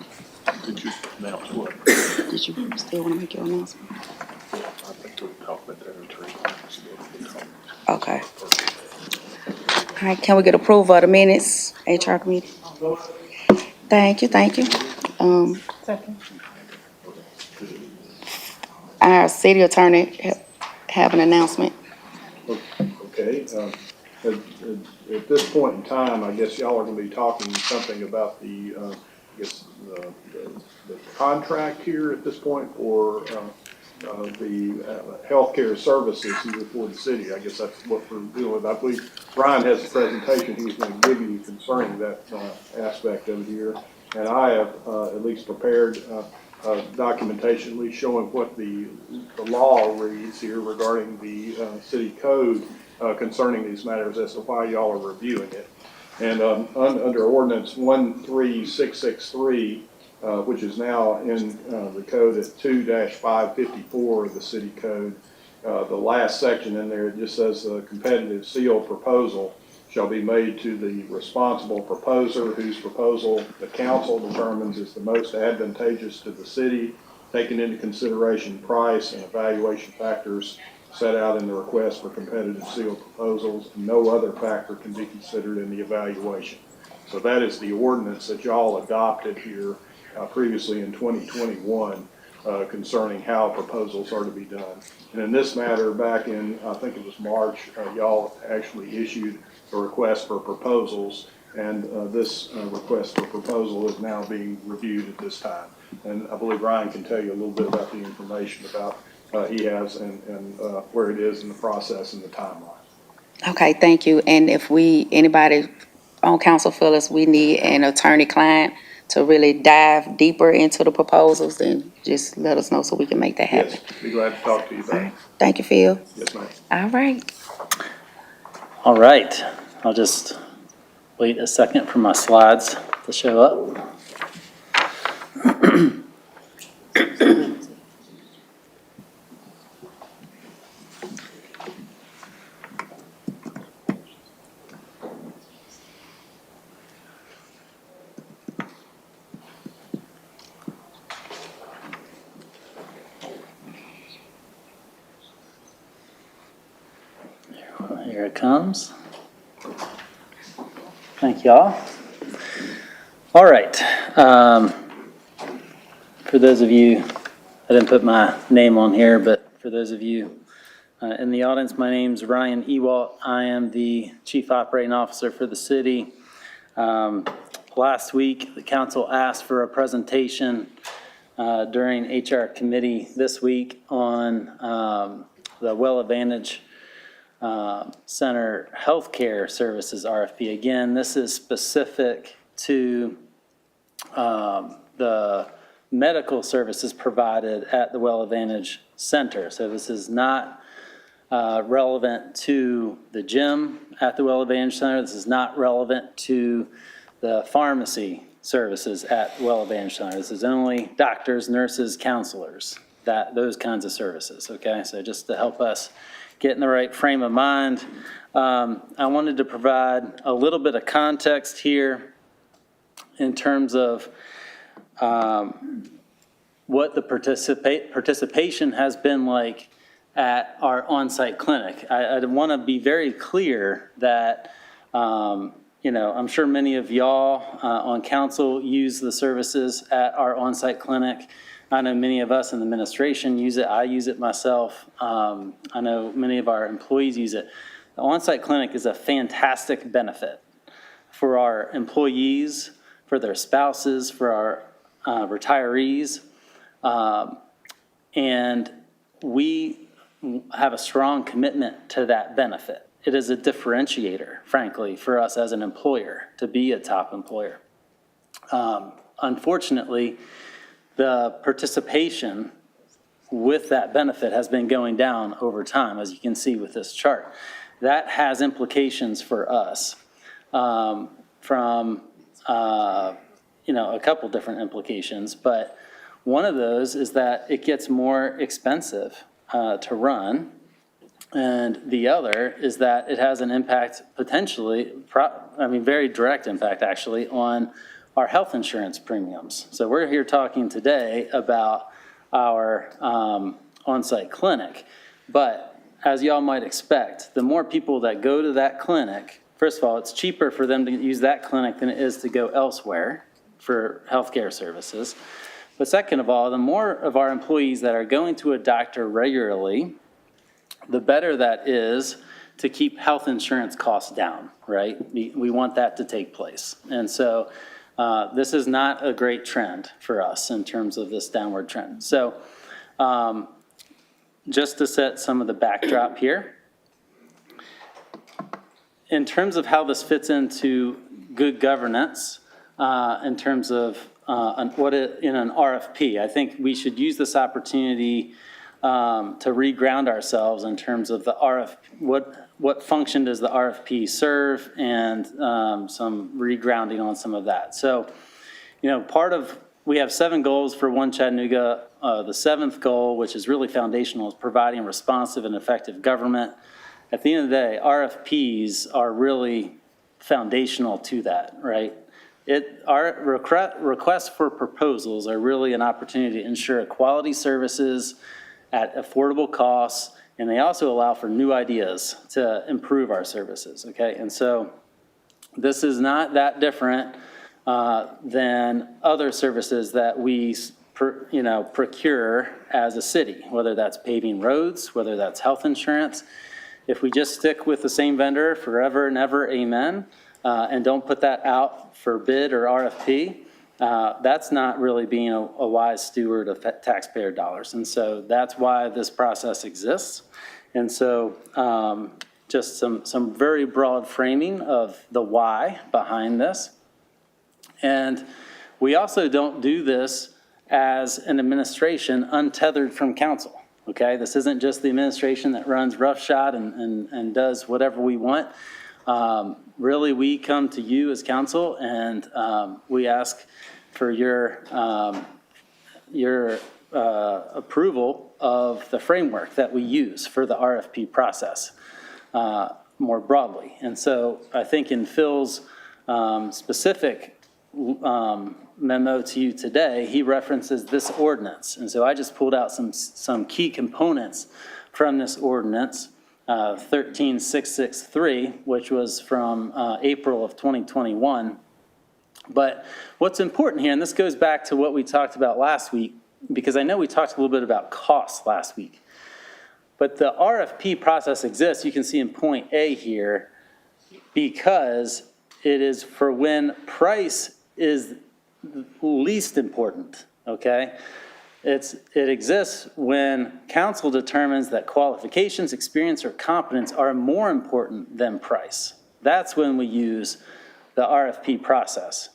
Did you announce what? Did you still want to make your announcement? I think we'll talk about that in tree. Okay. All right, can we get approval of the minutes, HR committee? Thank you, thank you. Second. Our city attorney have an announcement. Okay, at this point in time, I guess y'all are gonna be talking something about the, I guess, the contract here at this point, or, the healthcare services here for the city. I guess that's what we're dealing with. I believe Brian has a presentation he was going to give you concerning that aspect of it here. And I have at least prepared documentation, at least showing what the law reads here regarding the city code concerning these matters as to why y'all are reviewing it. And under ordinance 13663, which is now in the code at 2-554 of the city code. The last section in there, it just says the competitive seal proposal shall be made to the responsible proposer whose proposal the council determines is the most advantageous to the city, taking into consideration price and evaluation factors set out in the request for competitive seal proposals, and no other factor can be considered in the evaluation. So that is the ordinance that y'all adopted here previously in 2021 concerning how proposals are to be done. And in this matter, back in, I think it was March, y'all actually issued a request for proposals, and this request for proposal is now being reviewed at this time. And I believe Ryan can tell you a little bit about the information about he has and where it is in the process and the timeline. Okay, thank you. And if anybody on council feel as we need an attorney-client to really dive deeper into the proposals, then just let us know so we can make that happen. Yes, be glad to talk to you about it. Thank you, Phil. Yes, ma'am. All right. All right, I'll just wait a second for my slides to show up. Here it comes. Thank y'all. All right. For those of you, I didn't put my name on here, but for those of you in the audience, my name's Ryan Ewalt. I am the Chief Operating Officer for the city. Last week, the council asked for a presentation during HR committee this week on the Well Advantage Center Healthcare Services RFP. Again, this is specific to the medical services provided at the Well Advantage Center. So this is not relevant to the gym at the Well Advantage Center. This is not relevant to the pharmacy services at Well Advantage Center. This is only doctors, nurses, counselors, those kinds of services, okay? So just to help us get in the right frame of mind, I wanted to provide a little bit of context here in terms of what the participation has been like at our on-site clinic. I want to be very clear that, I'm sure many of y'all on council use the services at our on-site clinic. I know many of us in the administration use it. I use it myself. I know many of our employees use it. The on-site clinic is a fantastic benefit for our employees, for their spouses, for our retirees. And we have a strong commitment to that benefit. It is a differentiator, frankly, for us as an employer to be a top employer. Unfortunately, the participation with that benefit has been going down over time, as you can see with this chart. That has implications for us from a couple different implications, but one of those is that it gets more expensive to run, and the other is that it has an impact potentially, very direct impact actually, on our health insurance premiums. So we're here talking today about our on-site clinic, but as y'all might expect, the more people that go to that clinic, first of all, it's cheaper for them to use that clinic than it is to go elsewhere for healthcare services. But second of all, the more of our employees that are going to a doctor regularly, the better that is to keep health insurance costs down, right? We want that to take place. And so this is not a great trend for us in terms of this downward trend. So just to set some of the backdrop here, in terms of how this fits into good governance, in terms of in an RFP, I think we should use this opportunity to reground ourselves in terms of the what function does the RFP serve, and some regrounding on some of that. So, we have 7 goals for One Chattanooga. The 7th goal, which is really foundational, is providing responsive and effective government. At the end of the day, RFPs are really foundational to that, right? Our requests for proposals are really an opportunity to ensure quality services at affordable costs, and they also allow for new ideas to improve our services, okay? And so this is not that different than other services that we procure as a city, whether that's paving roads, whether that's health insurance. If we just stick with the same vendor forever and ever, amen, and don't put that out for bid or RFP, that's not really being a wise steward of taxpayer dollars. And so that's why this process exists. And so just some very broad framing of the why behind this. And we also don't do this as an administration untethered from council, okay? This isn't just the administration that runs roughshod and does whatever we want. Really, we come to you as council, and we ask for your approval of the framework that we use for the RFP process more broadly. And so I think in Phil's specific memo to you today, he references this ordinance. And so I just pulled out some key components from this ordinance 13663, which was from April of 2021. But what's important here, and this goes back to what we talked about last week, because I know we talked a little bit about costs last week. But the RFP process exists, you can see in point A here, because it is for when price is least important, okay? It exists when council determines that qualifications, experience, or competence are more important than price. That's when we use the RFP process.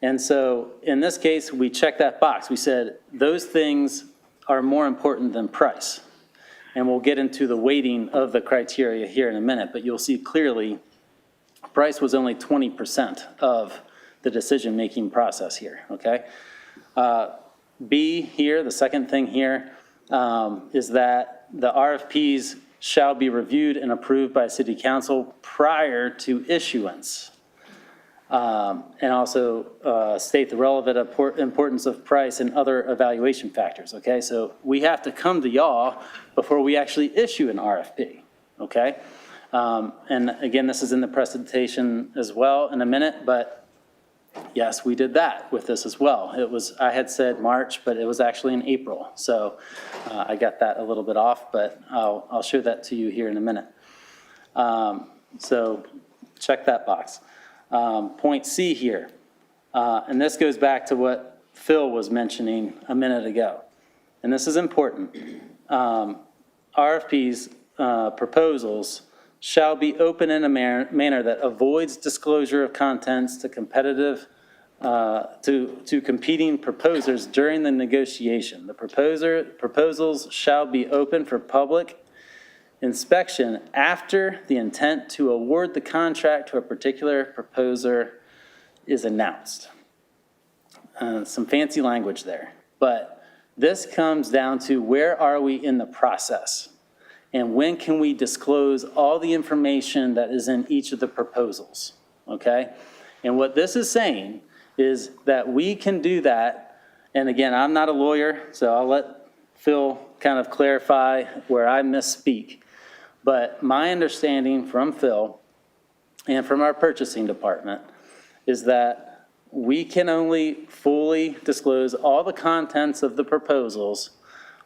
And so in this case, we checked that box. We said those things are more important than price. And we'll get into the weighting of the criteria here in a minute, but you'll see clearly price was only 20% of the decision-making process here, okay? B here, the second thing here, is that the RFPs shall be reviewed and approved by City Council prior to issuance. And also state the relevant importance of price and other evaluation factors, okay? So we have to come to y'all before we actually issue an RFP, okay? And again, this is in the presentation as well in a minute, but yes, we did that with this as well. It was, I had said March, but it was actually in April. So I got that a little bit off, but I'll show that to you here in a minute. So check that box. Point C here, and this goes back to what Phil was mentioning a minute ago, and this is important. RFPs, proposals, shall be open in a manner that avoids disclosure of contents to competing proposers during the negotiation. The proposals shall be open for public inspection after the intent to award the contract to a particular proposer is announced. Some fancy language there, but this comes down to where are we in the process? And when can we disclose all the information that is in each of the proposals, okay? And what this is saying is that we can do that, and again, I'm not a lawyer, so I'll let Phil kind of clarify where I misspeak. But my understanding from Phil and from our purchasing department is that we can only fully disclose all the contents of the proposals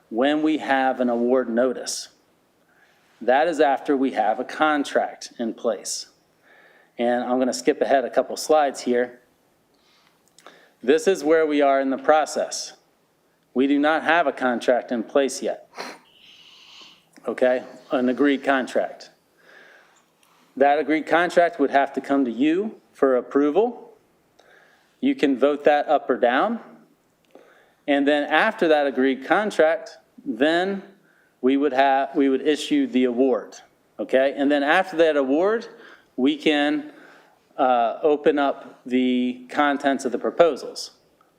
when we have an award notice. That is after we have a contract in place. And I'm going to skip ahead a couple slides here. This is where we are in the process. We do not have a contract in place yet. Okay, an agreed contract. That agreed contract would have to come to you for approval. You can vote that up or down. And then after that agreed contract, then we would issue the award, okay? And then after that award, we can open up the contents of the proposals.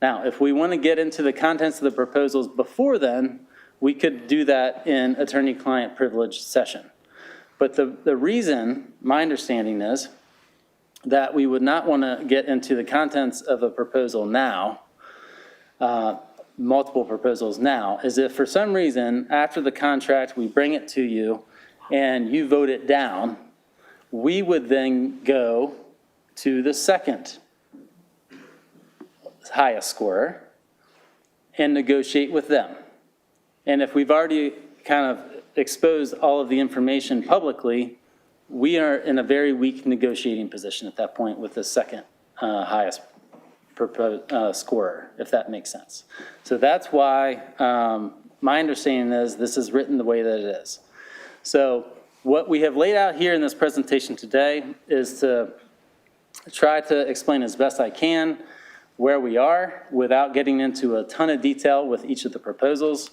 Now, if we want to get into the contents of the proposals before then, we could do that in attorney-client privilege session. But the reason, my understanding is, that we would not want to get into the contents of a proposal now, multiple proposals now, is if for some reason, after the contract, we bring it to you and you vote it down, we would then go to the second highest scorer and negotiate with them. And if we've already kind of exposed all of the information publicly, we are in a very weak negotiating position at that point with the second highest scorer, if that makes sense. So that's why my understanding is this is written the way that it is. So what we have laid out here in this presentation today is to try to explain as best I can where we are without getting into a ton of detail with each of the proposals,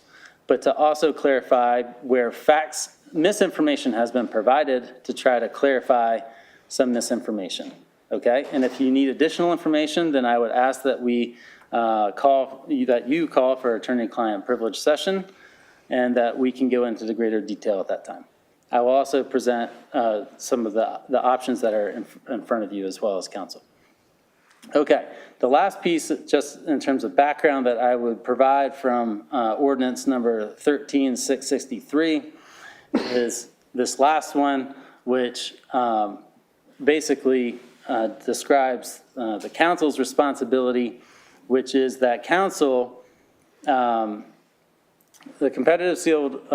but to also clarify where misinformation has been provided to try to clarify some misinformation, okay? And if you need additional information, then I would ask that you call for attorney-client privilege session and that we can go into the greater detail at that time. I will also present some of the options that are in front of you as well as council. Okay, the last piece, just in terms of background that I would provide from ordinance number 13663 is this last one, which basically describes the council's responsibility, which is that council, the competitive sealed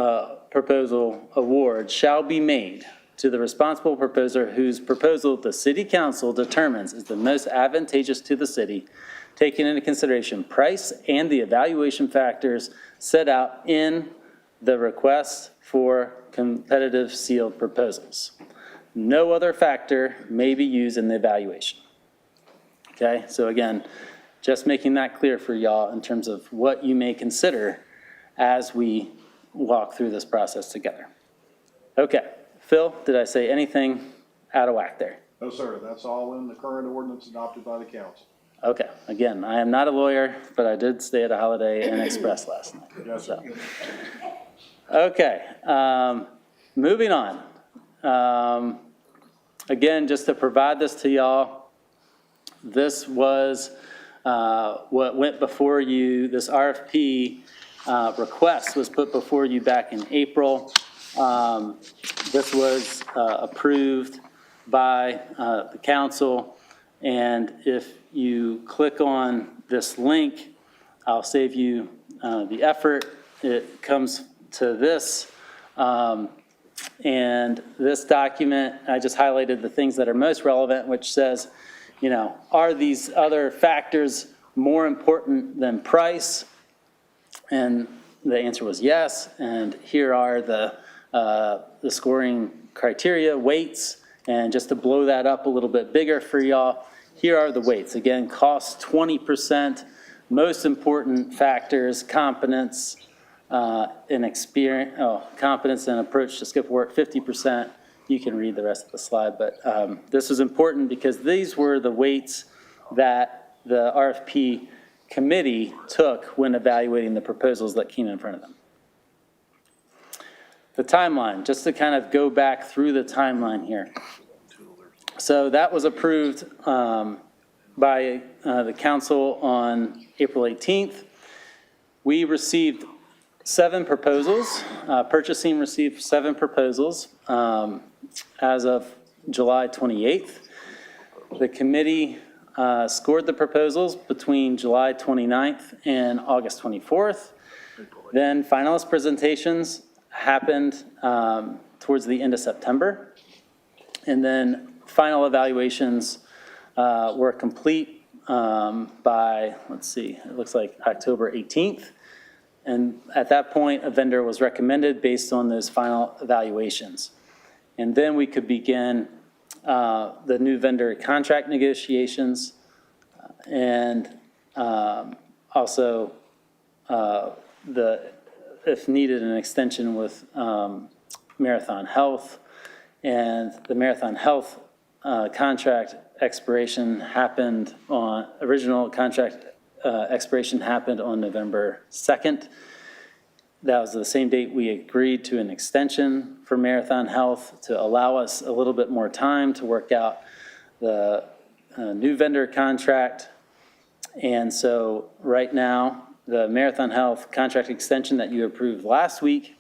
proposal award shall be made to the responsible proposer whose proposal the city council determines is the most advantageous to the city, taking into consideration price and the evaluation factors set out in the request for competitive sealed proposals. No other factor may be used in the evaluation. Okay, so again, just making that clear for y'all in terms of what you may consider as we walk through this process together. Okay, Phil, did I say anything out of whack there? No, sir, that's all in the current ordinance adopted by the council. Okay, again, I am not a lawyer, but I did stay at a Holiday Inn Express last night. Yes, sir. Okay, moving on. Again, just to provide this to y'all, this was what went before you, this RFP request was put before you back in April. This was approved by the council, and if you click on this link, I'll save you the effort. It comes to this, and this document, I just highlighted the things that are most relevant, which says, you know, are these other factors more important than price? And the answer was yes, and here are the scoring criteria, weights, and just to blow that up a little bit bigger for y'all, here are the weights. Again, cost 20%, most important factors, competence, and experience, competence and approach to scope work, 50%. You can read the rest of the slide, but this is important because these were the weights that the RFP committee took when evaluating the proposals that came in front of them. The timeline, just to kind of go back through the timeline here. So that was approved by the council on April 18th. We received 7 proposals. Purchasing received 7 proposals as of July 28th. The committee scored the proposals between July 29th and August 24th. Then finalist presentations happened towards the end of September. And then final evaluations were complete by, let's see, it looks like October 18th. And at that point, a vendor was recommended based on those final evaluations. And then we could begin the new vendor contract negotiations and also if needed, an extension with Marathon Health. And the Marathon Health contract expiration happened on, original contract expiration happened on November 2nd. That was the same date we agreed to an extension for Marathon Health to allow us a little bit more time to work out the new vendor contract. And so right now, the Marathon Health contract extension that you approved last week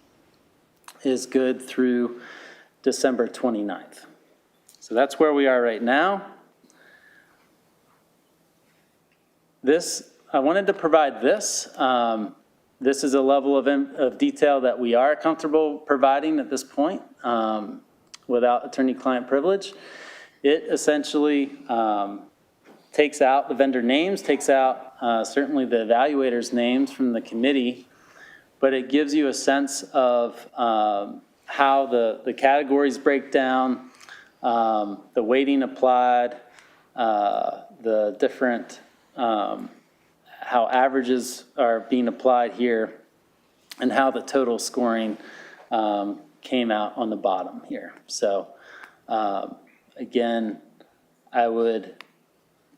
is good through December 29th. So that's where we are right now. I wanted to provide this. This is a level of detail that we are comfortable providing at this point without attorney-client privilege. It essentially takes out the vendor names, takes out certainly the evaluators' names from the committee, but it gives you a sense of how the categories break down, the weighting applied, the different how averages are being applied here, and how the total scoring came out on the bottom here. So again, I would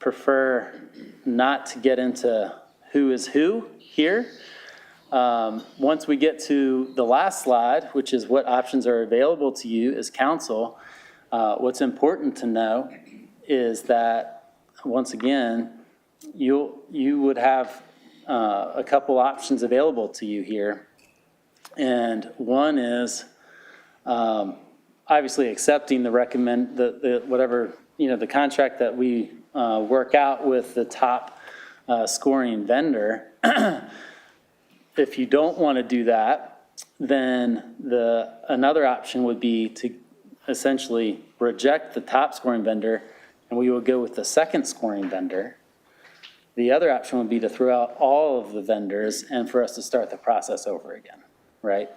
prefer not to get into who is who here. Once we get to the last slide, which is what options are available to you as council, what's important to know is that, once again, you would have a couple options available to you here. And one is obviously accepting whatever, the contract that we work out with the top scoring vendor. If you don't want to do that, then another option would be to essentially reject the top scoring vendor, and we would go with the second scoring vendor. The other option would be to throw out all of the vendors and for us to start the process over again, right?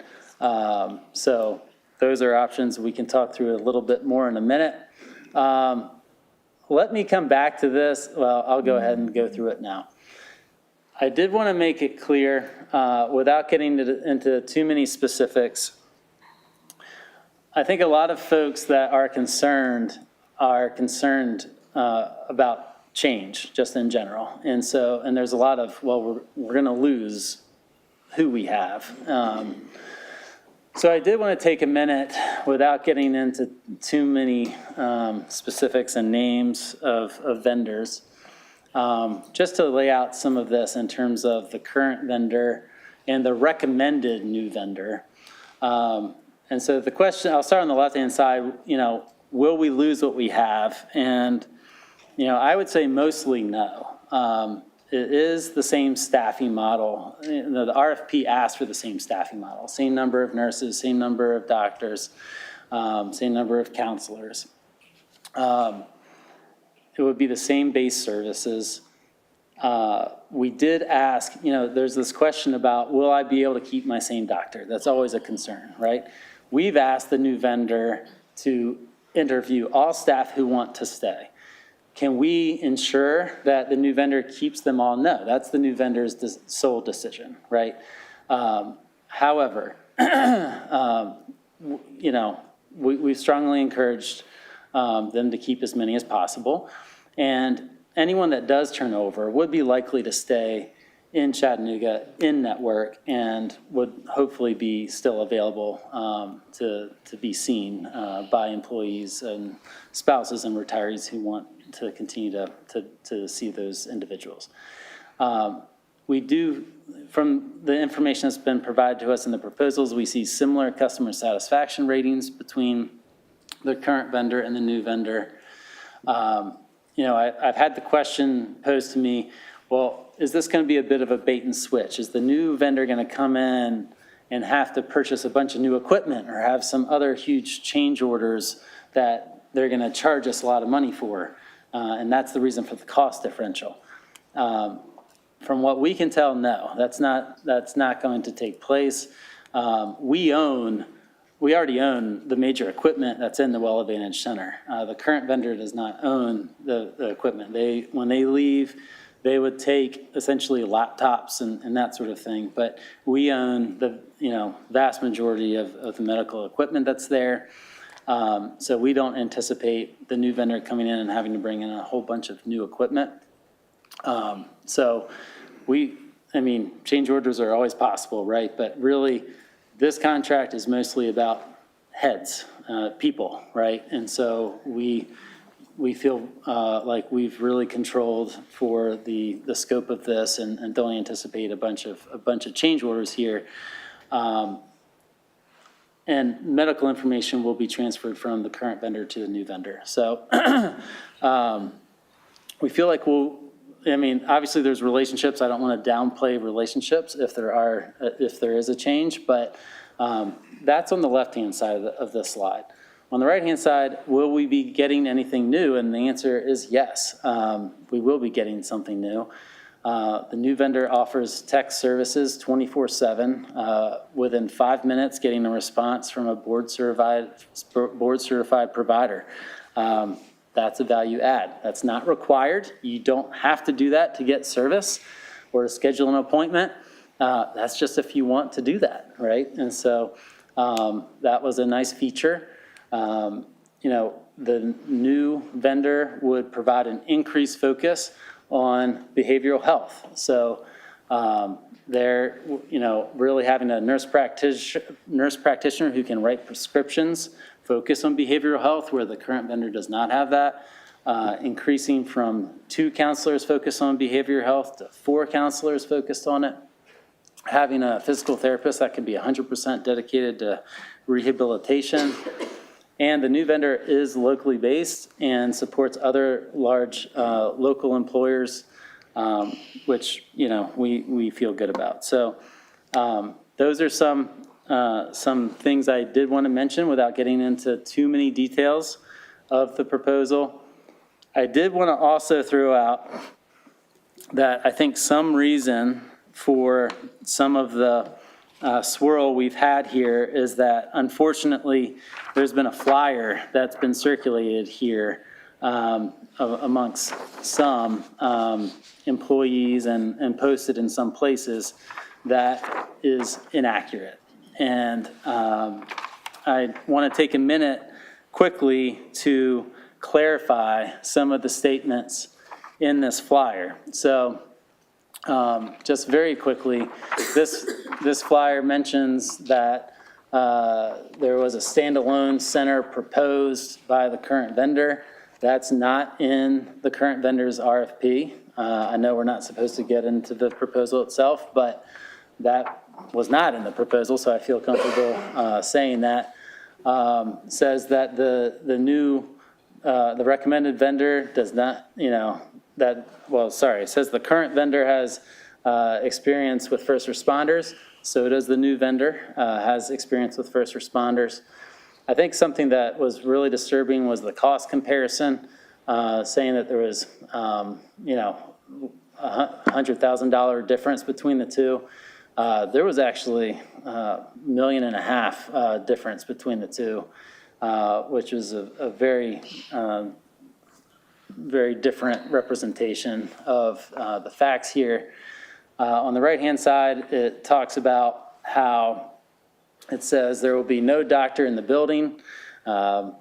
So those are options. We can talk through a little bit more in a minute. Let me come back to this. Well, I'll go ahead and go through it now. I did want to make it clear, without getting into too many specifics, I think a lot of folks that are concerned about change, just in general. And there's a lot of, well, we're going to lose who we have. So I did want to take a minute, without getting into too many specifics and names of vendors, just to lay out some of this in terms of the current vendor and the recommended new vendor. And so the question, I'll start on the left-hand side, will we lose what we have? And, I would say mostly no. It is the same staffing model. The RFP asked for the same staffing model, same number of nurses, same number of doctors, same number of counselors. It would be the same base services. We did ask, there's this question about, will I be able to keep my same doctor? That's always a concern, right? We've asked the new vendor to interview all staff who want to stay. Can we ensure that the new vendor keeps them all? No, that's the new vendor's sole decision, right? However, we've strongly encouraged them to keep as many as possible. And anyone that does turn over would be likely to stay in Chattanooga, in network, and would hopefully be still available to be seen by employees and spouses and retirees who want to continue to see those individuals. We do, from the information that's been provided to us in the proposals, we see similar customer satisfaction ratings between the current vendor and the new vendor. I've had the question posed to me, well, is this going to be a bit of a bait and switch? Is the new vendor going to come in and have to purchase a bunch of new equipment or have some other huge change orders that they're going to charge us a lot of money for? And that's the reason for the cost differential. From what we can tell, no, that's not going to take place. We already own the major equipment that's in the Well Advantage Center. The current vendor does not own the equipment. When they leave, they would take essentially laptops and that sort of thing. But we own the vast majority of the medical equipment that's there. So we don't anticipate the new vendor coming in and having to bring in a whole bunch of new equipment. Change orders are always possible, right? But really, this contract is mostly about heads, people, right? And so we feel like we've really controlled for the scope of this and don't anticipate a bunch of change orders here. And medical information will be transferred from the current vendor to the new vendor. So we feel like obviously there's relationships. I don't want to downplay relationships if there is a change, but that's on the left-hand side of this slide. On the right-hand side, will we be getting anything new? And the answer is yes, we will be getting something new. The new vendor offers text services 24/7, within 5 minutes getting a response from a board-certified provider. That's a value add. That's not required. You don't have to do that to get service or to schedule an appointment. That's just if you want to do that, right? And so that was a nice feature. The new vendor would provide an increased focus on behavioral health. So they're, really having a nurse practitioner who can write prescriptions, focus on behavioral health, where the current vendor does not have that, increasing from 2 counselors focused on behavioral health to 4 counselors focused on it. Having a physical therapist that can be 100% dedicated to rehabilitation. And the new vendor is locally based and supports other large local employers, which, we feel good about. So those are some things I did want to mention without getting into too many details of the proposal. I did want to also throw out that I think some reason for some of the swirl we've had here is that unfortunately, there's been a flyer that's been circulated here amongst some employees and posted in some places that is inaccurate. And I want to take a minute quickly to clarify some of the statements in this flyer. So just very quickly, this flyer mentions that there was a standalone center proposed by the current vendor. That's not in the current vendor's RFP. I know we're not supposed to get into the proposal itself, but that was not in the proposal, so I feel comfortable saying that. Says that the recommended vendor does not, it says the current vendor has experience with first responders, so does the new vendor has experience with first responders. I think something that was really disturbing was the cost comparison, saying that there was, $100,000 difference between the two. There was actually $1.5 million difference between the two, which was a very, very different representation of the facts here. On the right-hand side, it talks about how it says there will be no doctor in the building. That's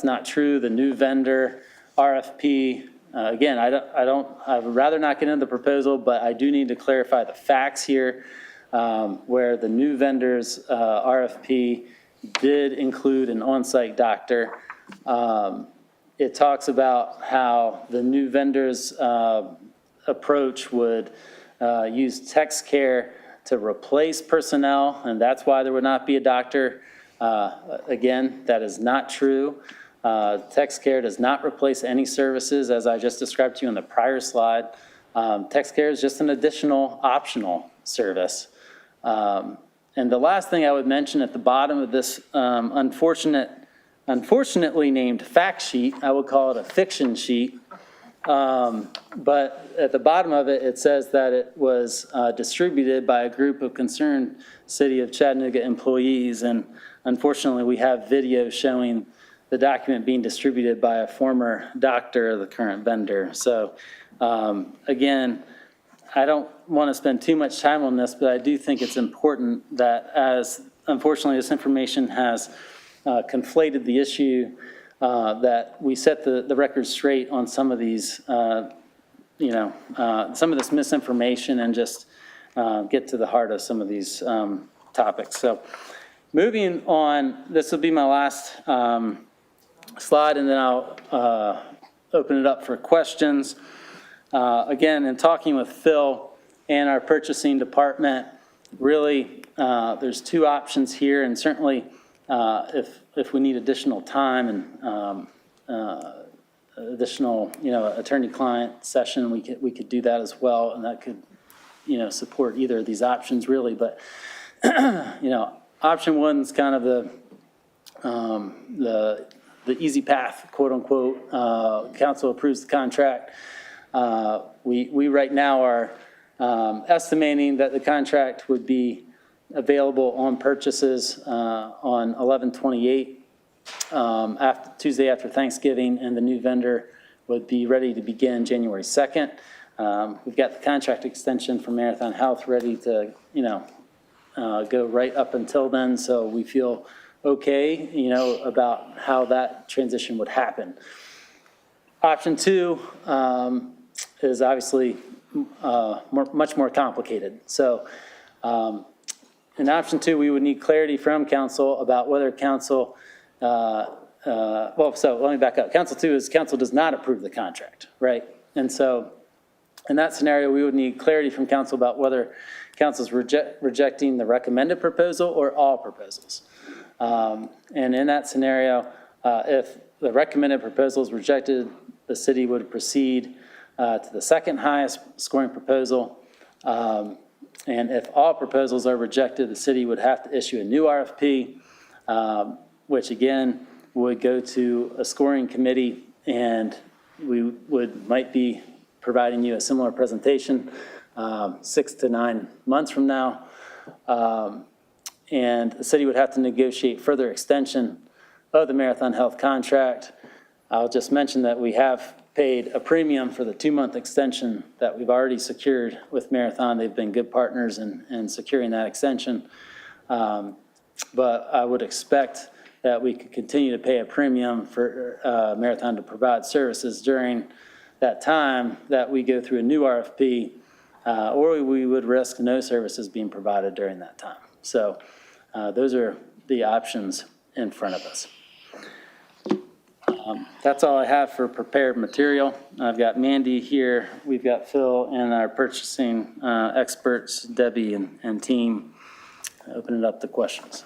not true. The new vendor RFP, again, I'd rather not get into the proposal, but I do need to clarify the facts here, where the new vendor's RFP did include an on-site doctor. It talks about how the new vendor's approach would use text care to replace personnel, and that's why there would not be a doctor. Again, that is not true. Text care does not replace any services, as I just described to you on the prior slide. Text care is just an additional optional service. And the last thing I would mention at the bottom of this unfortunately named fact sheet, I would call it a fiction sheet, but at the bottom of it, it says that it was distributed by a group of concerned City of Chattanooga employees, and unfortunately, we have video showing the document being distributed by a former doctor of the current vendor. So again, I don't want to spend too much time on this, but I do think it's important that, as unfortunately this information has conflated the issue, that we set the record straight on some of these, some of this misinformation, and just get to the heart of some of these topics. So moving on, this will be my last slide, and then I'll open it up for questions. Again, in talking with Phil and our purchasing department, really there's two options here, and certainly if we need additional time and additional, attorney-client session, we could do that as well, and that could, support either of these options really. But option one is kind of the easy path, quote unquote. Council approves the contract. We right now are estimating that the contract would be available on purchases on 11/28, Tuesday after Thanksgiving, and the new vendor would be ready to begin January 2nd. We've got the contract extension from Marathon Health ready to, go right up until then, so we feel okay, about how that transition would happen. Option two is obviously much more complicated. So in option two, we would need clarity from council about whether council, so let me back up. Council two is council does not approve the contract, right? And so in that scenario, we would need clarity from council about whether council's rejecting the recommended proposal or all proposals. And in that scenario, if the recommended proposal is rejected, the city would proceed to the second highest scoring proposal. And if all proposals are rejected, the city would have to issue a new RFP, which again would go to a scoring committee, and we might be providing you a similar presentation 6 to 9 months from now. And the city would have to negotiate further extension of the Marathon Health contract. I'll just mention that we have paid a premium for the 2-month extension that we've already secured with Marathon. They've been good partners in securing that extension. But I would expect that we could continue to pay a premium for Marathon to provide services during that time that we go through a new RFP, or we would risk no services being provided during that time. So those are the options in front of us. That's all I have for prepared material. I've got Mandy here, we've got Phil, and our purchasing experts, Debbie and team, opening up the questions.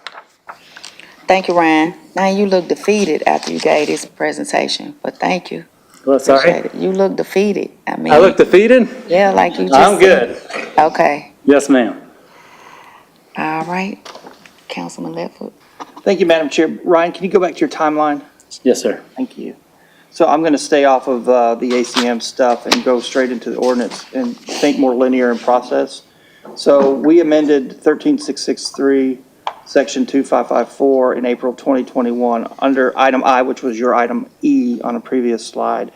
Thank you, Ryan. Now, you look defeated after you gave this presentation, but thank you. Well, sorry? Appreciate it. You look defeated. I mean. I look defeated? Yeah, like you just. I'm good. Okay. Yes, ma'am. All right. Councilman Ledford. Thank you, Madam Chair. Ryan, can you go back to your timeline? Yes, sir. Thank you. So I'm going to stay off of the ACM stuff and go straight into the ordinance and think more linear in process. So we amended 13663, Section 2554 in April 2021 under item I, which was your item E on a previous slide.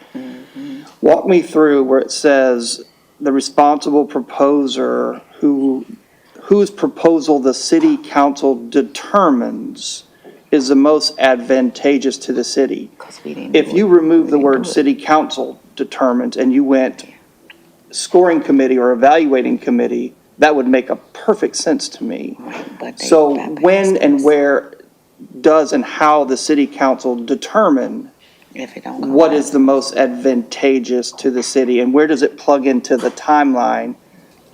Walk me through where it says the responsible proposer whose proposal the city council determines is the most advantageous to the city. If you remove the word city council determines and you went scoring committee or evaluating committee, that would make a perfect sense to me. So when and where does and how the city council determine what is the most advantageous to the city, and where does it plug into the timeline?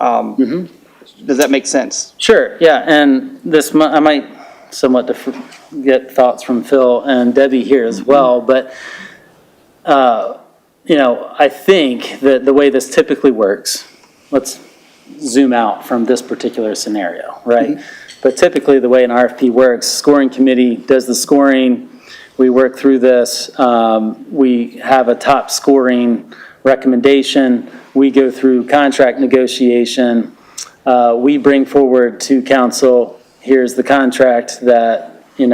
Does that make sense? Sure, yeah, and this, I might somewhat get thoughts from Phil and Debbie here as well, but, I think that the way this typically works, let's zoom out from this particular scenario, right? But typically, the way an RFP works, scoring committee does the scoring, we work through this, we have a top scoring recommendation, we go through contract negotiation, we bring forward to council, here's the contract that, and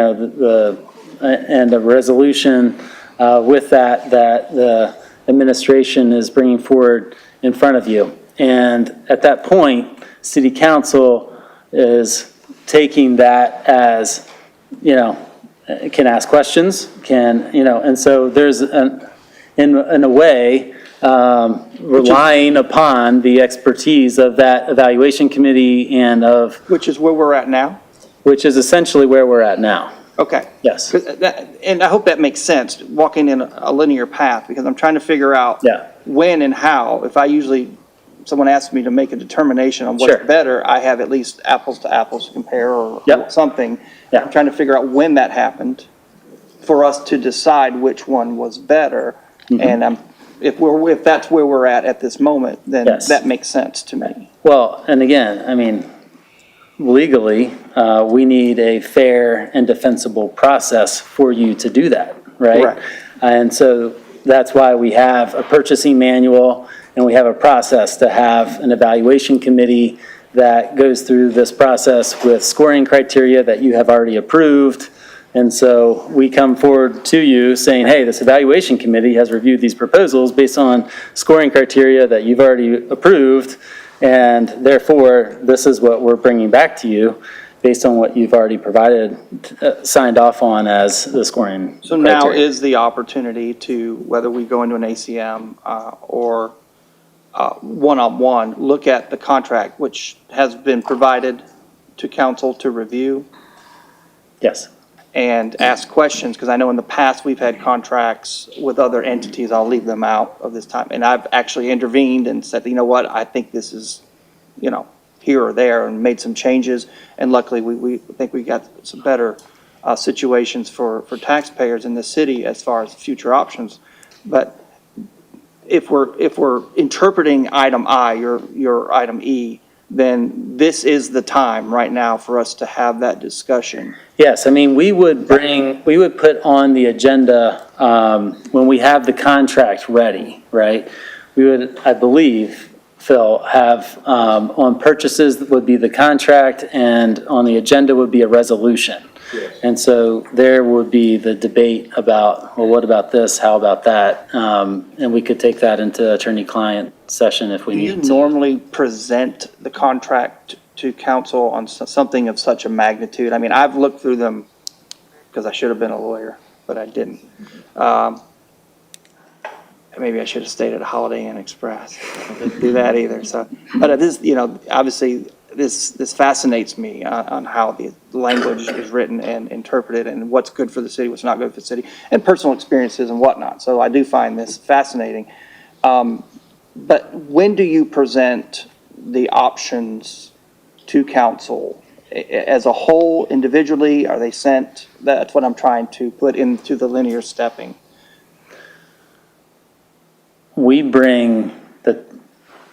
a resolution with that the administration is bringing forward in front of you. And at that point, city council is taking that as, can ask questions, and so there's, in a way, relying upon the expertise of that evaluation committee and of. Which is where we're at now? Which is essentially where we're at now. Okay. Yes. And I hope that makes sense, walking in a linear path, because I'm trying to figure out when and how. If someone asks me to make a determination on what's better, I have at least apples to apples to compare or something. Yeah. I'm trying to figure out when that happened for us to decide which one was better. And if that's where we're at this moment, then that makes sense to me. Well, and again, legally, we need a fair and defensible process for you to do that, right? Correct. And so that's why we have a purchasing manual and we have a process to have an evaluation committee that goes through this process with scoring criteria that you have already approved. And so we come forward to you saying, hey, this evaluation committee has reviewed these proposals based on scoring criteria that you've already approved. And therefore, this is what we're bringing back to you based on what you've already provided, signed off on as the scoring So criteria. now is the opportunity to, whether we go into an ACM or one-on-one, look at the contract, which has been provided to council to review. Yes. And ask questions, because I know in the past we've had contracts with other entities, I'll leave them out of this time. And I've actually intervened and said, you know what, I think this is, here or there and made some changes. And luckily, we think we got some better situations for taxpayers in the city as far as future options. But if we're interpreting item I, your item E, then this is the time right now for us to have that discussion. Yes, I mean, we would put on the agenda when we have the contract ready, right? We would, I believe, Phil, have on purchases would be the contract, and on the agenda would be a resolution. Yes. And so there would be the debate about, well, what about this, how about that? And we could take that into attorney-client session if we Do you need to. normally present the contract to council on something of such a magnitude? I mean, I've looked through them because I should have been a lawyer, but I didn't. Maybe I should have stayed at a Holiday Inn Express. I didn't do that either. So, but this, obviously, this fascinates me on how the language is written and interpreted, and what's good for the city, what's not good for the city, and personal experiences and whatnot. So I do find this fascinating. But when do you present the options to council? As a whole, individually, are they sent? That's what I'm trying to put into the linear stepping. We bring the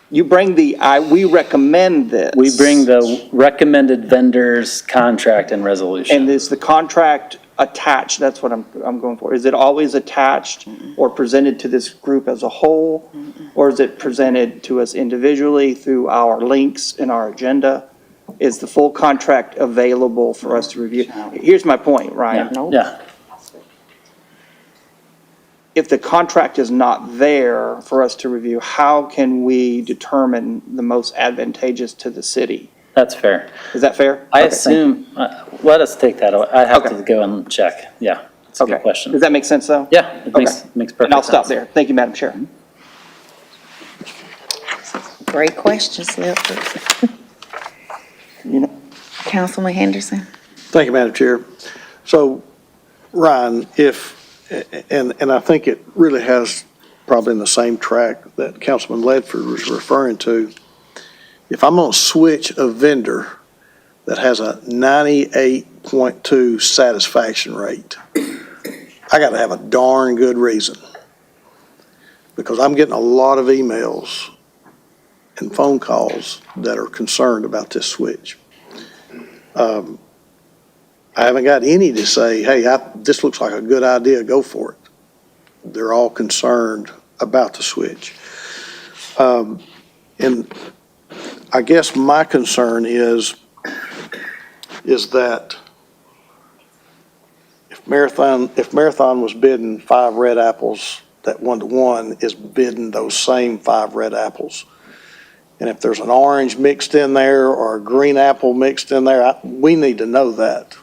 You bring we recommend this. We bring the recommended vendor's contract and resolution. And is the contract attached? That's what I'm going for. Is it always attached or presented to this group as a whole? Or is it presented to us individually through our links in our agenda? Is the full contract available for us to review? Here's my point, Ryan. Yeah. If the contract is not there for us to review, how can we determine the most advantageous to the city? That's fair. Is that fair? I Okay, assume, let us take that. I have Okay. to go and check. Yeah, it's a Okay. good question. Does that make sense, though? Yeah, it makes Okay. perfect sense. And I'll stop there. Thank you, Madam Chair. Great question, Slipper. Councilman Henderson? Thank you, Madam Chair. So, Ryan, and I think it really has probably in the same track that Councilman Ledford was referring to. If I'm going to switch a vendor that has a 98.2 satisfaction rate, I got to have a darn good reason. Because I'm getting a lot of emails and phone calls that are concerned about this switch. I haven't got any to say, hey, this looks like a good idea, go for it. They're all concerned about the switch. And I guess my concern is that if Marathon was bidding 5 red apples, that 1-to-1 is bidding those same 5 red apples. And if there's an orange mixed in there or a green apple mixed in there, we need to know that.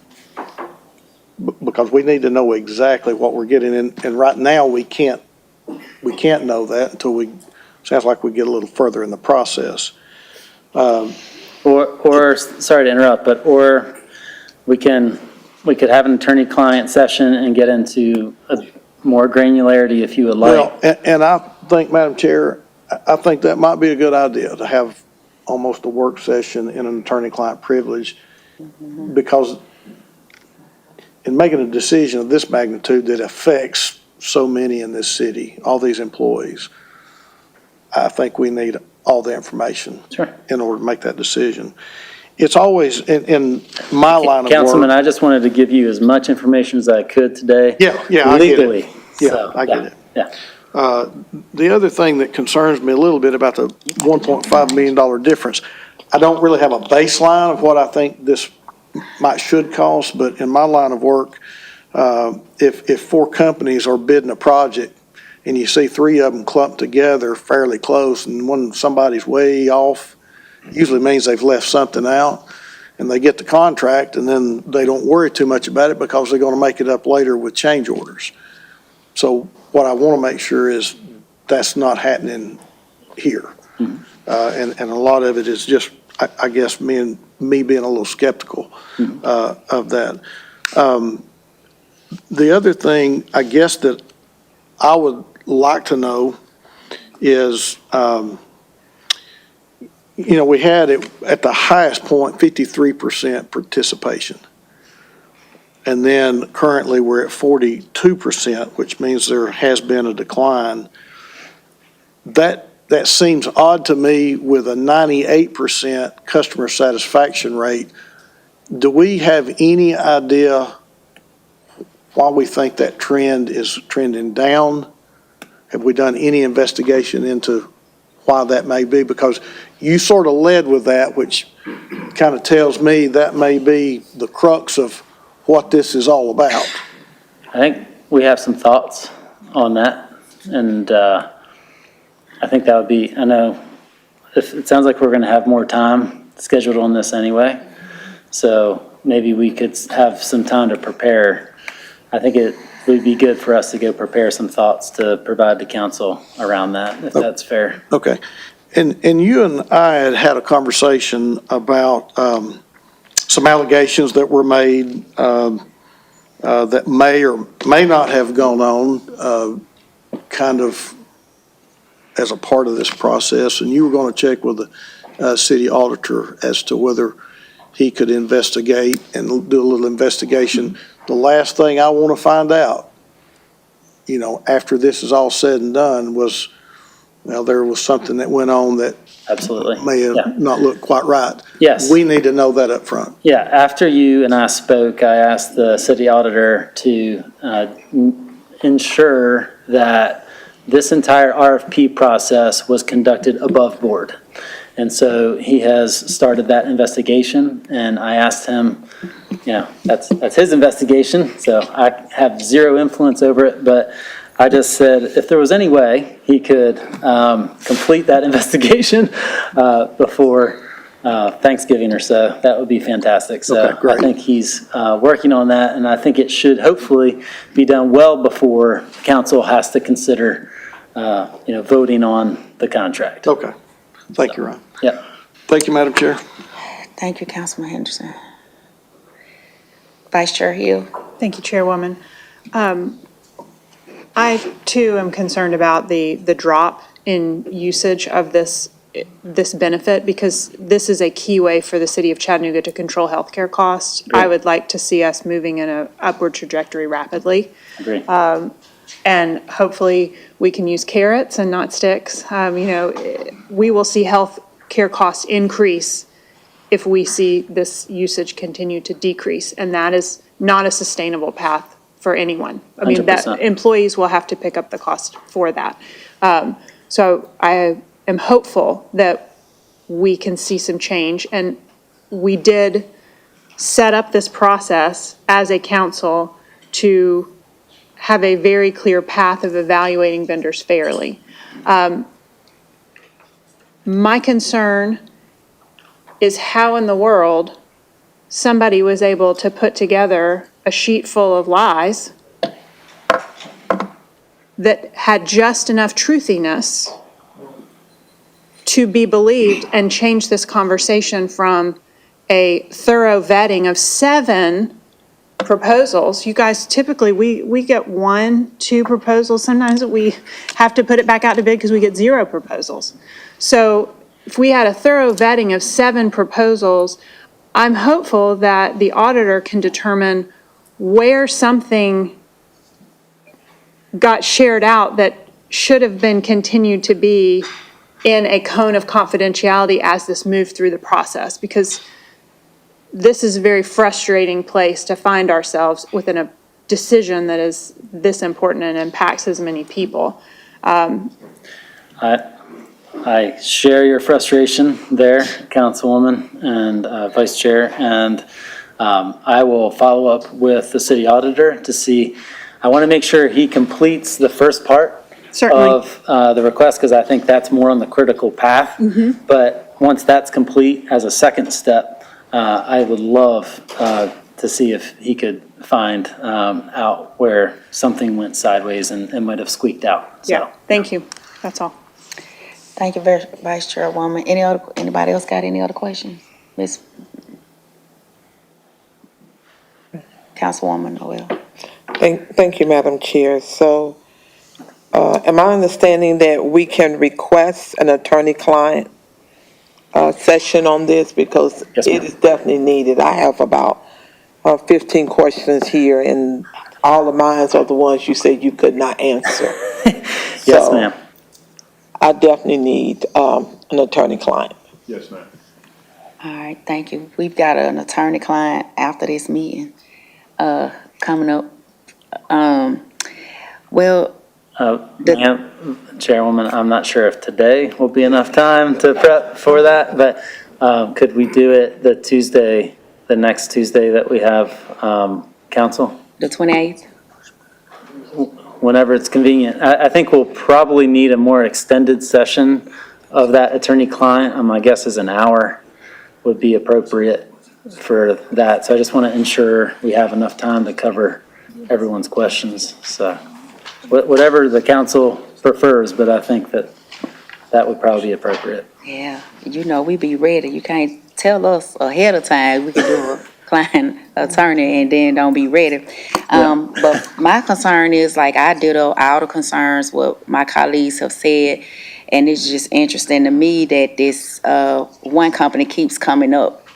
Because we need to know exactly what we're getting in, and right now we can't know that until sounds like we get a little further in the process. Or, sorry to interrupt, or we could have an attorney-client session and get into more granularity if you would like. Well, and I think, Madam Chair, I think that might be a good idea to have almost a work session in an attorney-client privilege, because in making a decision of this magnitude that affects so many in this city, all these employees, I think we need all the information in order to make that decision. It's always, in my line of work. Councilman, I just wanted to give you as much information as I could today. Yeah, I get it. Legally. Yeah, So, I get it. Yeah. The other thing that concerns me a little bit about the $1.5 million difference, I don't really have a baseline of what I think this should cost, but in my line of work, if 4 companies are bidding a project and you see 3 of them clumped together fairly close and when somebody's way off, usually means they've left something out, and they get the contract and then they don't worry too much about it because they're going to make it up later with change orders. So what I want to make sure is that's not happening here. And a lot of it is just, I guess, me being a little skeptical of that. The other thing, I guess, that I would like to know is, we had it at the highest point, 53% participation. And then currently we're at 42%, which means there has been a decline. That seems odd to me with a 98% customer satisfaction rate. Do we have any idea why we think that trend is trending down? Have we done any investigation into why that may be? Because you sort of led with that, which kind of tells me that may be the crux of what this is all about. I think we have some thoughts on that, and I think that would be, I know, it sounds like we're going to have more time scheduled on this anyway, so maybe we could have some time to prepare. I think it would be good for us to go prepare some thoughts to provide to council around that, if that's fair. Okay. And you and I had a conversation about some allegations that were made that may or may not have gone on kind of as a part of this process. And you were going to check with the city auditor as to whether he could investigate and do a little investigation. The last thing I want to find out, after this is all said and done, was, well, there was something that went on that Absolutely. may have not looked quite right. Yes. We need to know that up front. Yeah, after you and I spoke, I asked the city auditor to ensure that this entire RFP process was conducted above board. And so he has started that investigation, and I asked him, that's his investigation, so I have zero influence over it, but I just said if there was any way he could complete that investigation before Thanksgiving or so, that would be fantastic. So Okay, great. I think he's working on that, and I think it should hopefully be done well before council has to consider, voting on the contract. Okay. Thank you, Ron. Yep. Thank you, Madam Chair. Thank you, Councilman Henderson. Vice Chair Hill. Thank you, Chairwoman. I too am concerned about the drop in usage of this benefit, because this is a key way for the city of Chattanooga to control healthcare costs. I would like to see us moving in an upward trajectory rapidly. Agree. And hopefully we can use carrots and not sticks. We will see health care costs increase if we see this usage continue to decrease, and that is not a sustainable path for anyone. I mean, that 100%. employees will have to pick up the cost for that. So I am hopeful that we can see some change, and we did set up this process as a council to have a very clear path of evaluating vendors fairly. My concern is how in the world somebody was able to put together a sheet full of lies that had just enough truthiness to be believed and change this conversation from a thorough vetting of 7 proposals. You guys, typically, we get 1, 2 proposals. Sometimes we have to put it back out to bid because we get 0 proposals. So if we had a thorough vetting of 7 proposals, I'm hopeful that the auditor can determine where something got shared out that should have been continued to be in a cone of confidentiality as this moved through the process, because this is a very frustrating place to find ourselves within a decision that is this important and impacts as many people. I share your frustration there, Councilwoman and Vice Chair, and I will follow up with the city auditor to see. I want to make sure he completes the first part Certainly. of the request, because I think that's more on the critical path. But once that's complete, as a second step, I would love to see if he could find out where something went sideways and might have squeaked out. So. Yeah, thank you. That's all. Thank you, Vice Chairwoman. Anybody else got any other questions? Ms. Councilwoman Noel. Thank you, Madam Chair. So, am I understanding that we can request an attorney-client session on this because Yes, it ma'am. is definitely needed. I have about 15 questions here, and all of mine are the ones you said you could not answer. Yes, So ma'am. I definitely need an attorney-client. Yes, ma'am. All right, thank you. We've got an attorney-client after this meeting, coming up. Well, Ma'am, Chairwoman, I'm not sure if today will be enough time to prep for that, but could we do it the next Tuesday that we have council? the 28th? Whenever it's convenient. I think we'll probably need a more extended session of that attorney-client. My guess is an hour would be appropriate for that. So I just want to ensure we have enough time to cover everyone's questions. So whatever the council prefers, but I think that would probably be appropriate. Yeah, we be ready. You can't tell us ahead of time we can do a client attorney and then don't be ready. But my concern is, like, I did all the concerns, what my colleagues have said, and it's just interesting to me that this, one company keeps coming up.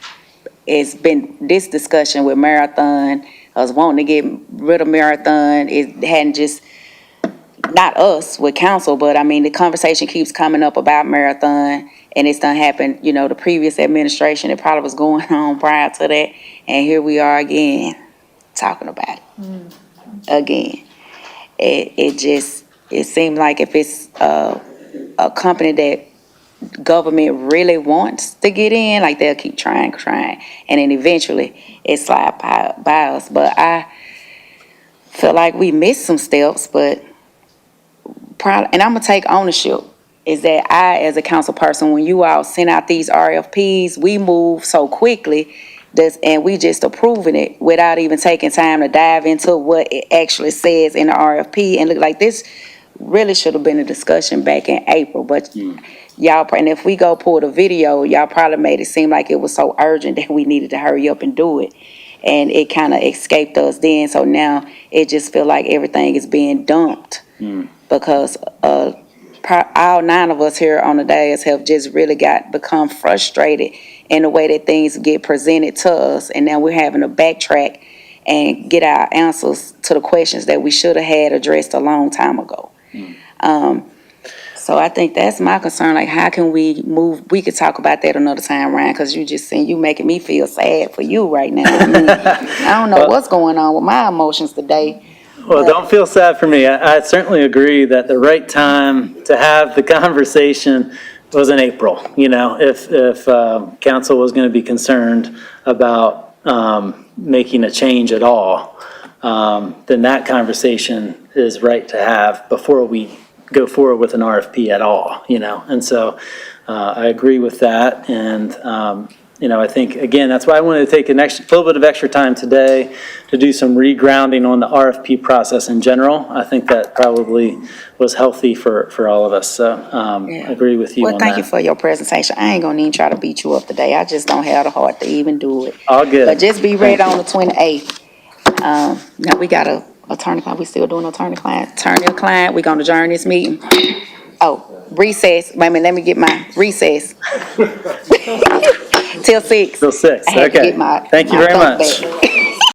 It's been this discussion with Marathon. I was wanting to get rid of Marathon. It hadn't just, not us with council, but I mean, the conversation keeps coming up about Marathon, and it's done happened, the previous administration, it probably was going on prior to that, and here we are again, talking about it. Again. It seemed like if it's a company that government really wants to get in, like, they'll keep trying, and then eventually it slide by us. But I feel like we missed some steps, but probably, and I'm gonna take ownership, is that I, as a council person, when you all send out these RFPs, we move so quickly, and we just approving it without even taking time to dive into what it actually says in the RFP, and look like this really should have been a discussion back in April, but y'all, and if we go pull the video, y'all probably made it seem like it was so urgent that we needed to hurry up and do it. And it kind of escaped us then, so now it just feel like everything is being dumped. Because all 9 of us here on the dais have just really become frustrated in the way that things get presented to us, and now we're having to backtrack and get our answers to the questions that we should have had addressed a long time ago. So I think that's my concern, like, how can we move? We could talk about that another time, Ryan, because you making me feel sad for you right now. I mean, I don't know what's going on with my emotions today. Well, don't feel sad for me. I certainly agree that the right time to have the conversation was in April. If council was going to be concerned about making a change at all, then that conversation is right to have before we go forward with an RFP at all, And so I agree with that. And, I think, again, that's why I wanted to take a little bit of extra time today to do some regrounding on the RFP process in general. I think that probably was healthy for all of us. So I agree with you on that. Well, thank you for your presentation. I ain't gonna even try to beat you up today. I just don't have the heart to even do it. All good. But just be ready on the 28th. Now we got a attorney-client. We still doing attorney-client. We're gonna adjourn this meeting. Oh, recess. Wait a minute, let me get my recess. Till 6. Till 6, I had to okay. get my Thank you my very vote much. back.